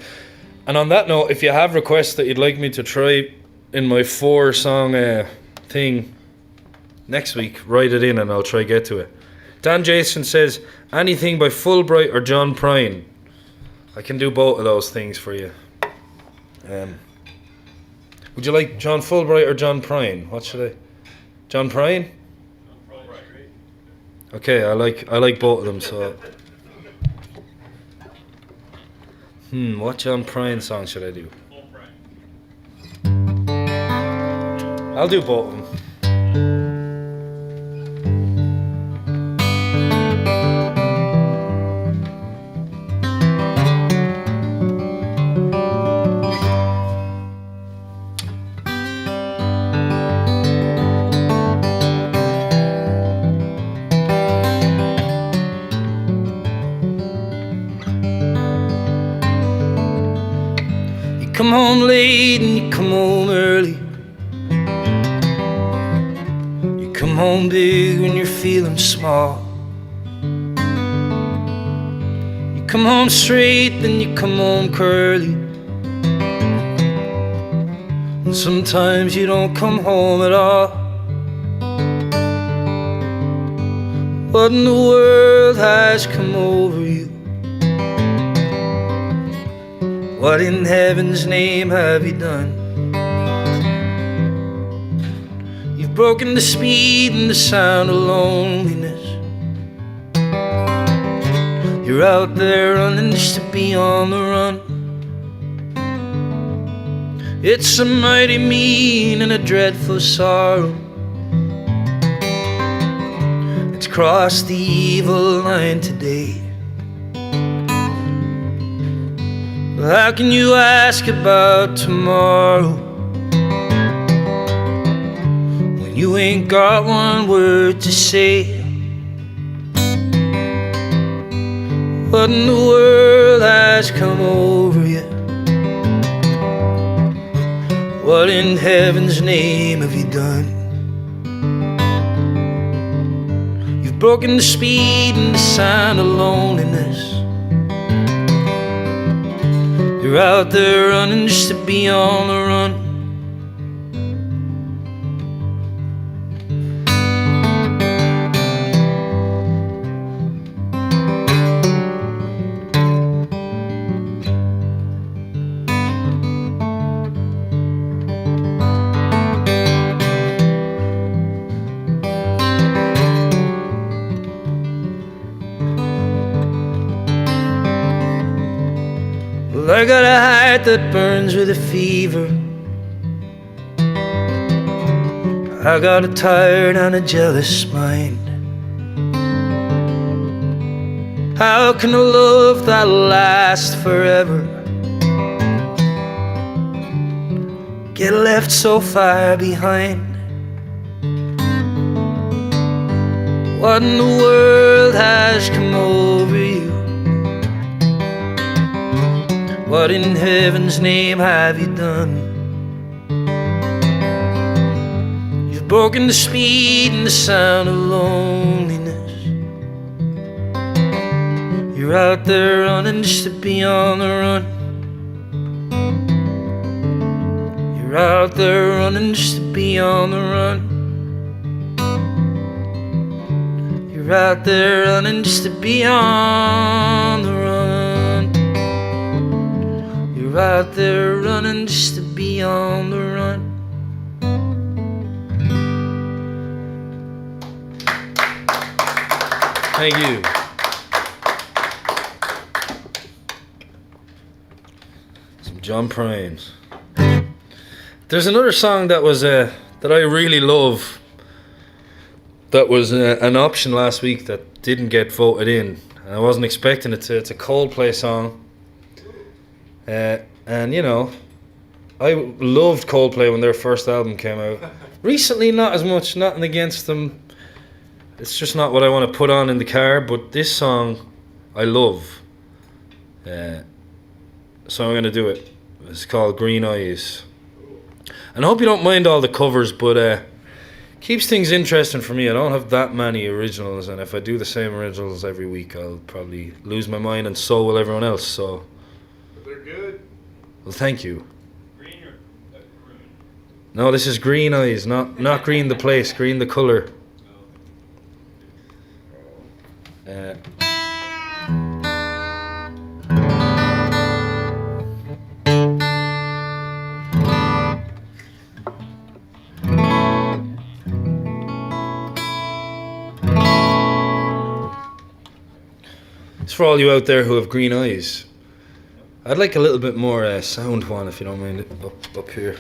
And on that note, if you have requests that you'd like me to try in my 4-song thing next week, write it in and I'll try get to it. Dan Jason says, anything by Fulbright or John Prine. I can do both of those things for you. Would you like John Fulbright or John Prine? What should I? John Prine? Okay, I like both of them. So, what John Prine song should I do? I'll do both of them. Come home late and you come home early. You come home big when you're feeling small. You come home straight, then you come home curly. and sometimes you don't come home at all. What in the world has come over you? What in heaven's name have you done? You've broken the speed and the sound of loneliness. You're out there running just to be on the run. It's a mighty mean and a dreadful sorrow. It's crossed the evil line today. How can you ask about tomorrow when you ain't got one word to say? What in the world has come over you? What in heaven's name have you done? You've broken the speed and the sound of loneliness. You're out there running just to be on the run. I got a heart that burns with a fever. I got a tired and a jealous mind. How can a love that lasts forever get left so far behind? What in the world has come over you? What in heaven's name have you done? You've broken the speed and the sound of loneliness. You're out there running just to be on the run. You're out there running just to be on the run. You're out there running just to be on the run. You're out there running just to be on the run. Thank you. Some John Primes. There's another song that was that I really love. That was an option last week that didn't get voted in. I wasn't expecting it to. It's a Coldplay song. And you know, I loved Coldplay when their first album came out. Recently, not as much, nothing against them. It's just not what I want to put on in the car, but this song, I love. So I'm going to do it. It's called Green Eyes. And I hope you don't mind all the covers, but keeps things interesting for me. I don't have that many originals, and if I do the same originals every week, I'll probably lose my mind, and so will everyone else, so... They're good. Well, thank you. Green or maroon? No, this is Green Eyes, not Green the place, Green the colour. It's for all you out there who have green eyes. I'd like a little bit more sound one, if you don't mind, up here.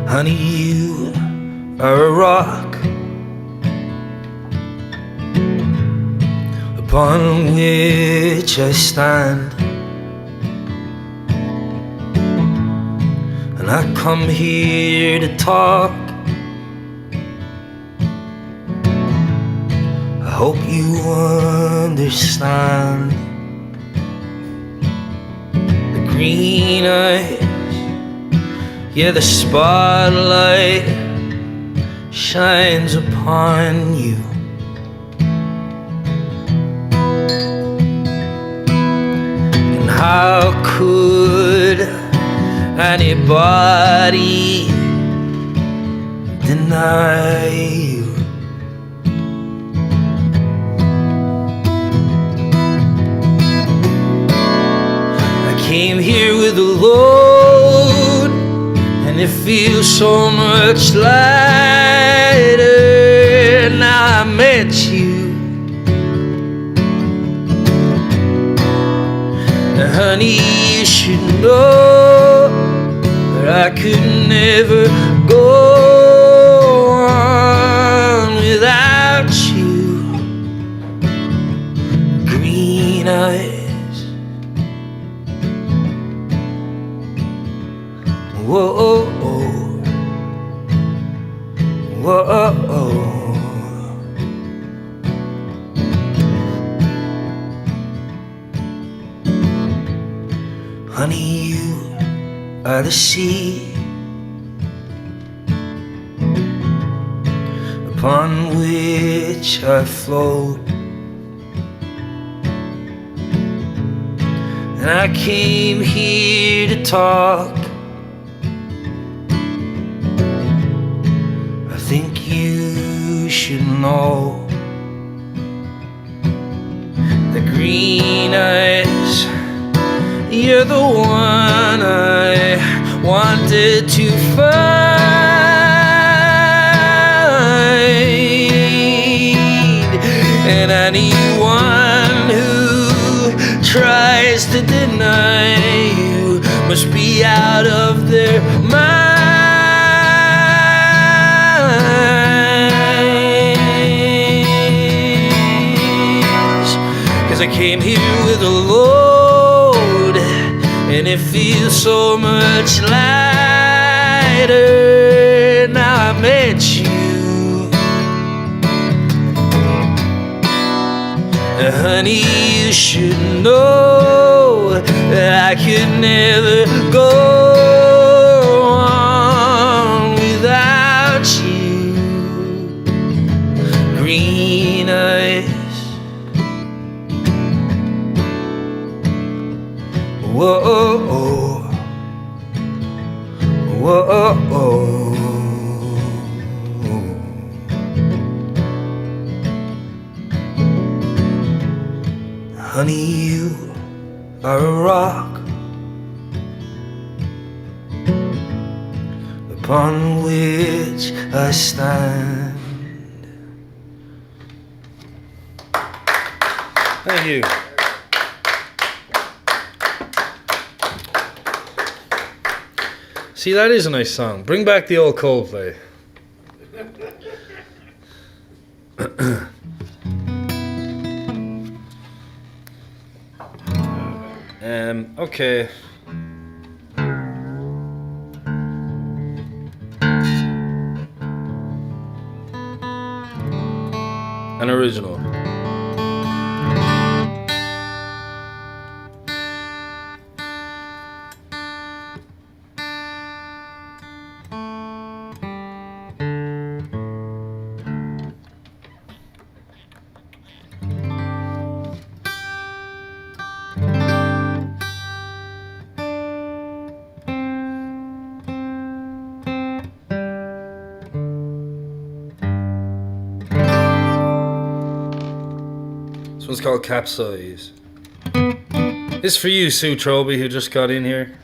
Honey, you are a rock upon which I stand, and I come here to talk. I hope you understand. The green eyes Yeah, the spotlight shines upon you. And how could anybody deny you? I came here with a load, and it feels so much lighter now I met you. And honey, you should know that I could never go on without you. Green eyes, whoa, whoa. Honey, you are the sea upon which I float, and I came here to talk. I think you should know the green eyes, you're the one I wanted to find. And anyone who tries to deny you must be out of their minds. 'Cause I came here with a load, and it feels so much lighter now I met you. Honey, you should know that I could never go on without you. Green eyes, whoa, whoa. Honey, you are a rock upon which I stand. Thank you. See, that is a nice song. Bring back the old Coldplay. Okay. An original. This one's called Capsize. This is for you, Sue Troby, who just got in here.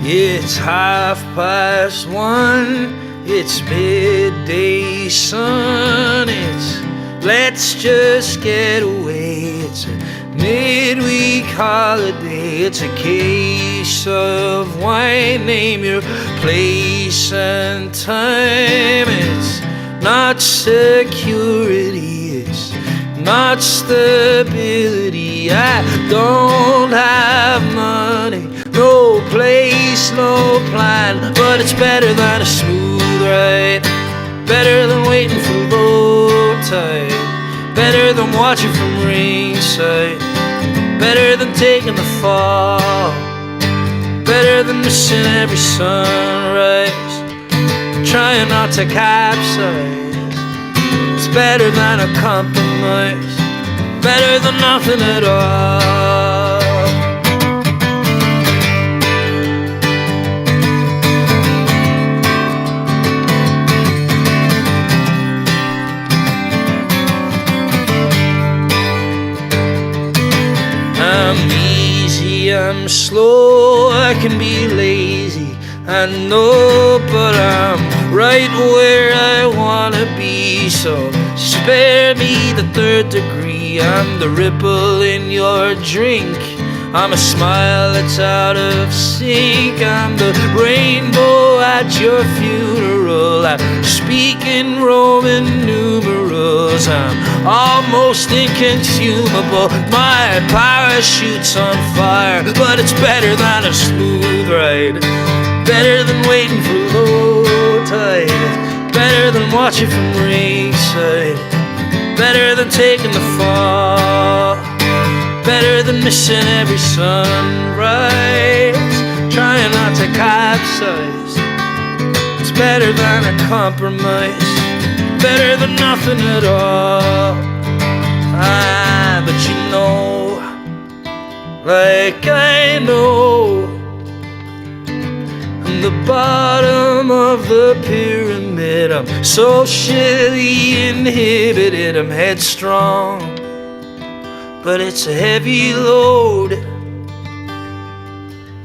It's 1:30, it's midday sun, it's let's just get away, it's a midweek holiday. It's a case of wine. Name your place and time. It's not security, it's not stability. I don't have money, no place, no plan, but it's better than a smooth ride. Better than waiting for low tide. Better than watching from ringside. Better than taking the fall. Better than missing every sunrise. Trying not to capsize. It's better than a compromise. Better than nothing at all. I'm easy, I'm slow, I can be lazy, I know, but I'm right where I wanna be. So spare me the third degree. I'm the ripple in your drink. I'm a smile that's out of sync. I'm the rainbow at your funeral. I speak in Roman numerals. I'm almost inconsumable. My parachute's on fire, but it's better than a smooth ride. Better than waiting for low tide. Better than watching from ringside. Better than taking the fall. Better than missing every sunrise. Trying not to capsize. It's better than a compromise. Better than nothing at all. But you know, like I know, I'm the bottom of the pyramid. I'm socially inhibited. I'm headstrong, but it's a heavy load.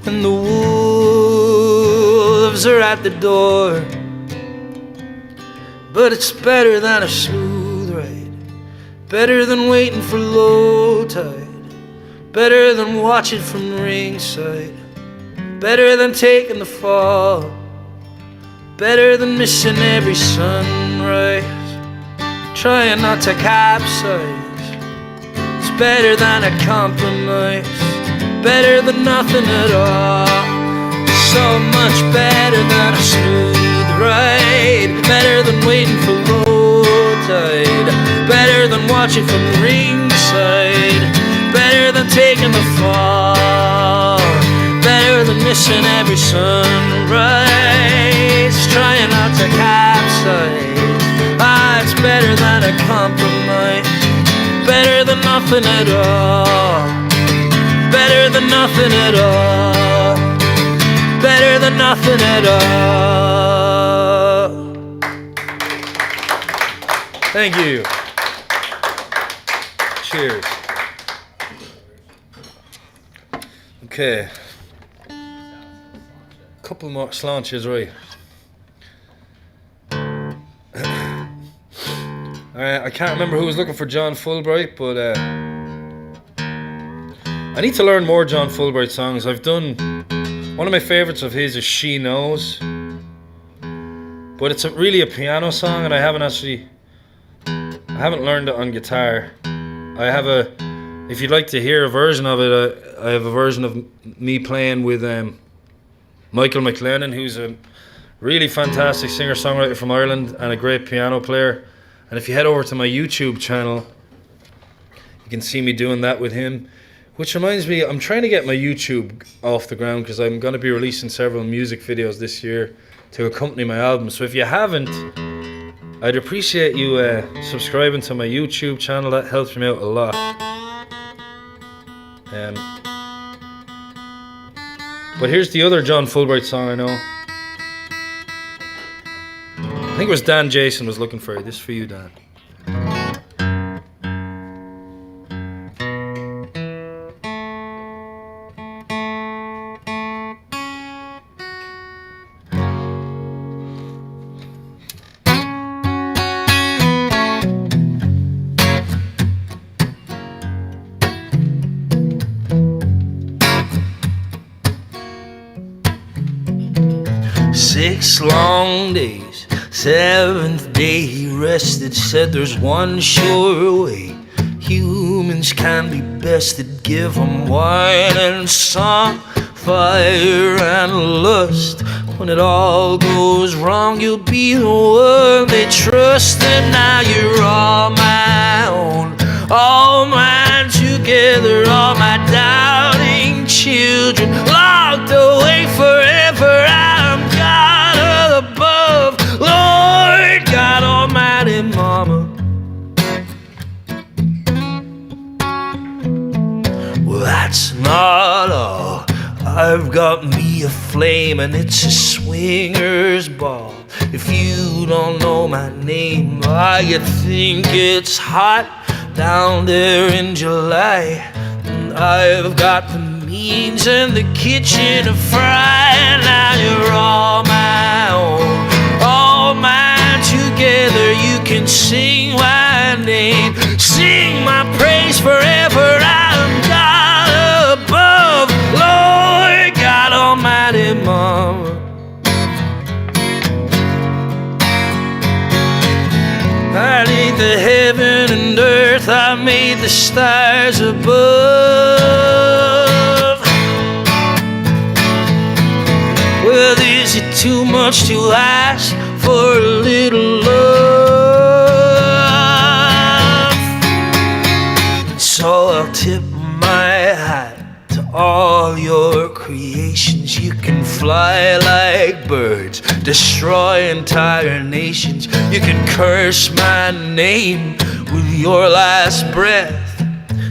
And the wolves are at the door. But it's better than a smooth ride. Better than waiting for low tide. Better than watching from ringside. Better than taking the fall. Better than missing every sunrise. Trying not to capsize. It's better than a compromise. Better than nothing at all. So much better than a smooth ride. Better than waiting for low tide. Better than watching from ringside. Better than taking the fall. Better than missing every sunrise. Trying not to capsize. It's better than a compromise. Better than nothing at all. Better than nothing at all. Better than nothing at all. Thank you. Cheers. Okay. Couple more slanches, right? Alright, I can't remember who was looking for John Fulbright, but I need to learn more John Fulbright songs. I've done one of my favorites of his is She Knows, but it's really a piano song, and I haven't learned it on guitar. If you'd like to hear a version of it, I have a version of me playing with Michael McLennan, who's a really fantastic singer-songwriter from Ireland and a great piano player. And if you head over to my YouTube channel, you can see me doing that with him. Which reminds me, I'm trying to get my YouTube off the ground because I'm going to be releasing several music videos this year to accompany my album. So if you haven't, I'd appreciate you subscribing to my YouTube channel. That helps me out a lot. But here's the other John Fulbright song I know. I think it was Dan Jason was looking for it. This is for you, Dan. 6 long days. 7th day he rested, said there's one sure way humans can be bested. Give 'em wine and song, fire and lust. When it all goes wrong, you'll be the one they trust. And now you're all my own, all mine together, all my doubting children locked away forever. I'm God above, Lord God Almighty, Mama. Well, that's not all. I've got me a flame and it's a swinger's ball. If you don't know my name, why you think it's hot down there in July? And I've got the means in the kitchen to fry. And now you're all my own, all mine together. You can sing my name, sing my praise forever. I'm God above, Lord God Almighty, Mama. I made the heaven and earth, I made the stars above. Well, is it too much to ask for a little love? So I'll tip my hat to all your creations. You can fly like birds, destroy entire nations. You can curse my name with your last breath.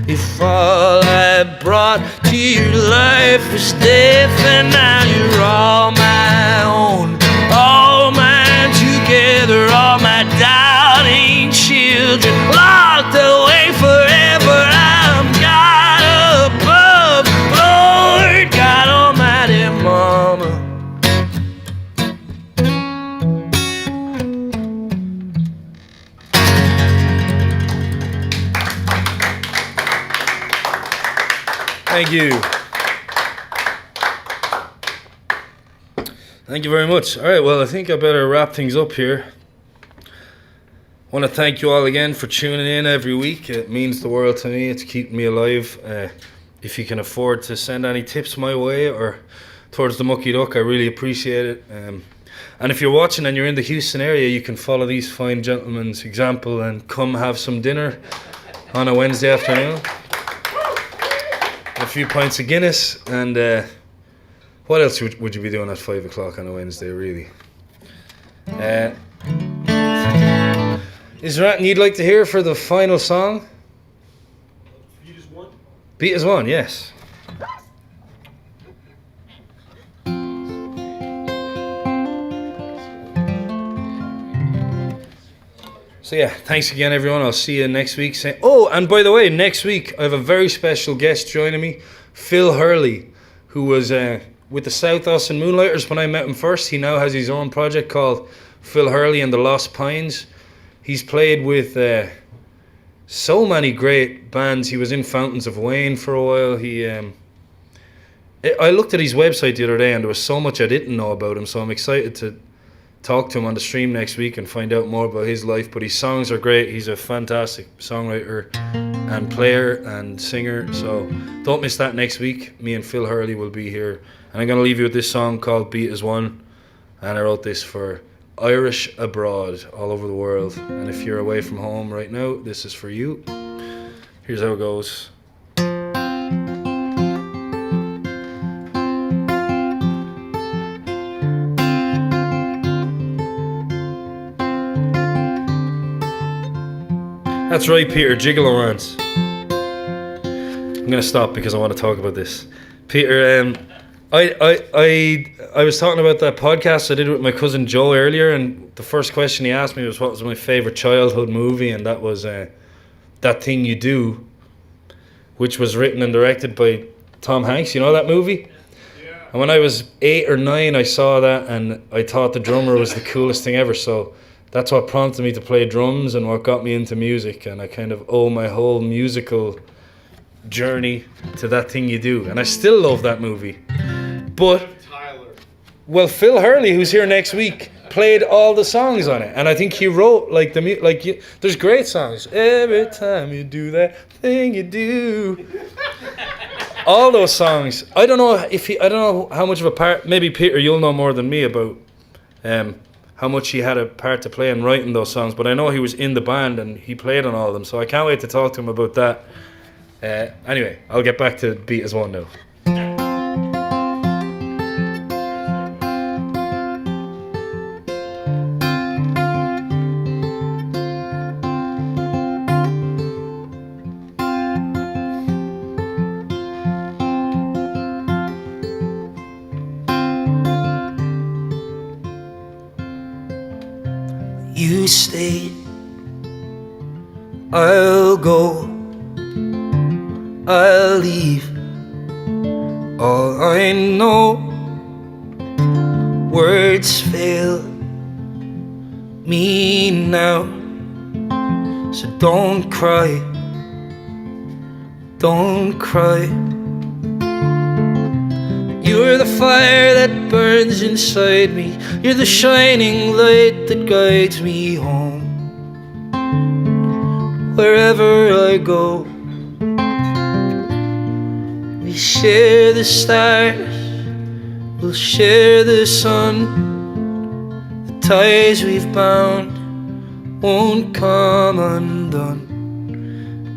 If all I brought to your life was death, and now you're all my own, all mine together, all my doubting children locked away forever. I'm God above, Lord God Almighty, Mama. Thank you. Thank you very much. All right, well, I think I better wrap things up here. I want to thank you all again for tuning in every week. It means the world to me. It's keeping me alive. If you can afford to send any tips my way or towards the Mucky Duck, I really appreciate it. And if you're watching and you're in the Houston area, you can follow these fine gentlemen's example and come have some dinner on a Wednesday afternoon. A few pints of Guinness, and what else would you be doing at 5 o'clock on a Wednesday, really? Is there anything you'd like to hear for the final song? Beat is one. Beat as one, yes. So yeah, thanks again, everyone. I'll see you next week. Oh, and by the way, next week I have a very special guest joining me, Phil Hurley, who was with the South Austin Moonlighters when I met him first. He now has his own project called Phil Hurley and the Lost Pines. He's played with so many great bands. He was in Fountains of Wayne for a while. I looked at his website the other day and there was so much I didn't know about him, so I'm excited to talk to him on the stream next week and find out more about his life. But his songs are great. He's a fantastic songwriter and player and singer, so don't miss that next week. Me and Phil Hurley will be here, and I'm going to leave you with this song called Beat as One, and I wrote this for Irish abroad all over the world, and if you're away from home right now, this is for you. Here's how it goes. That's right, Peter, Gigolo-rants. I'm going to stop because I want to talk about this. Peter, I was talking about that podcast I did with my cousin Joe earlier, and the first question he asked me was what was my favourite childhood movie, and that was That Thing You Do, which was written and directed by Tom Hanks. You know that movie? Yeah. And when I was 8 or 9, I saw that, and I thought the drummer was the coolest thing ever, so that's what prompted me to play drums and what got me into music, and I kind of owe my whole musical journey to That Thing You Do, and I still love that movie. But Tyler. Well, Phil Hurley, who's here next week, played all the songs on it, and I think he wrote like there's great songs. Every time you do that thing you do, all those songs. I don't know how much of a part. Maybe Peter, you'll know more than me about how much he had a part to play in writing those songs. But I know he was in the band and he played on all of them. So I can't wait to talk to him about that. Anyway, I'll get back to Beat As One now. You stay, I'll go, I'll leave. All I know, words fail me now. So don't cry, don't cry. You're the fire that burns inside me. You're the shining light that guides me home. Wherever I go, we share the stars, we'll share the sun. The ties we've bound won't come undone.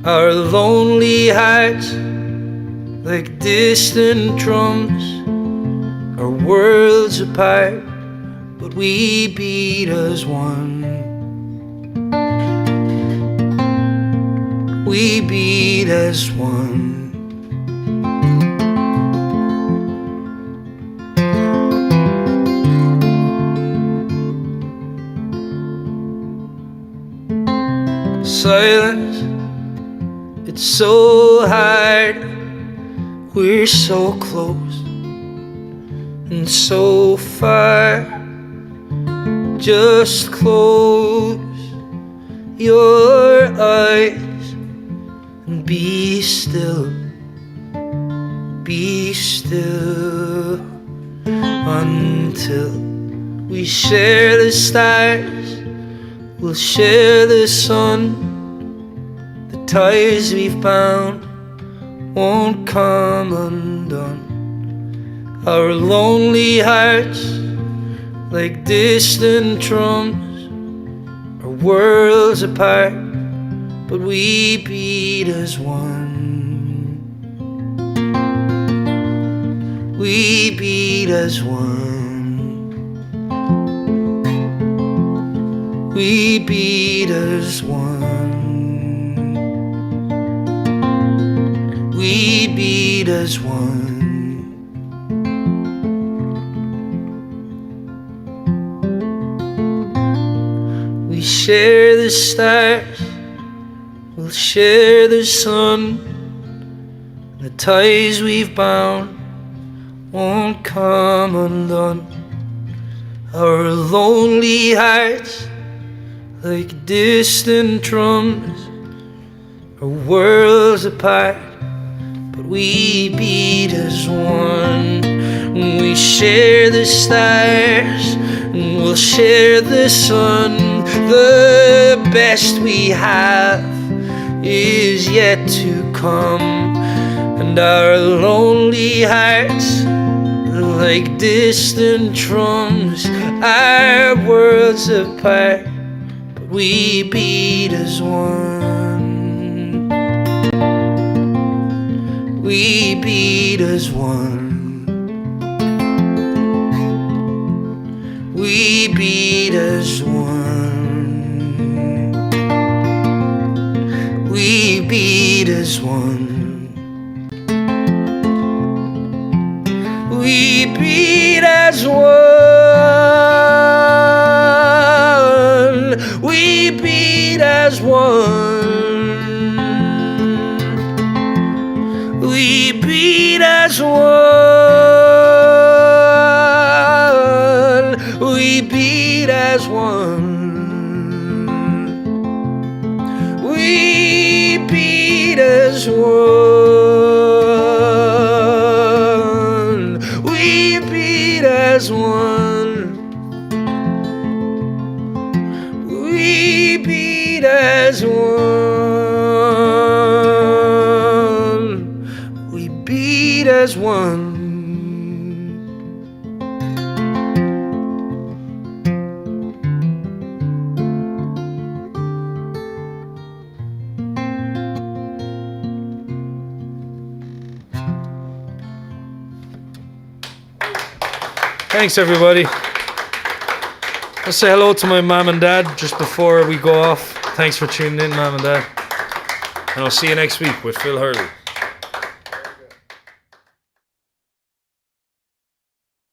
Our lonely hearts, like distant drums, are worlds apart, but we beat as one. We beat as one. Silence, it's so hard. We're so close and so far. Just close your eyes and be still, until we share the stars, we'll share the sun. The ties we've bound won't come undone. Our lonely hearts, like distant drums, are worlds apart, but we beat as one. We beat as one. We beat as one. We beat as one. We share the stars, we'll share the sun. The ties we've bound won't come undone. Our lonely hearts, like distant drums, are worlds apart, but we beat as one. We share the stars, and we'll share the sun. The best we have is yet to come, and our lonely hearts, like distant drums, are worlds apart, but we beat as one. We beat as one. We beat as one. We beat as one. We beat as one. We beat as one. We beat as one. We beat as one. We beat as one. We beat as as one. We beat as one. We beat as one. Thanks, everybody. Let's say hello to my mom and dad just before we go off. Thanks for tuning in, mom and dad. And I'll see you next week with Phil Hurley.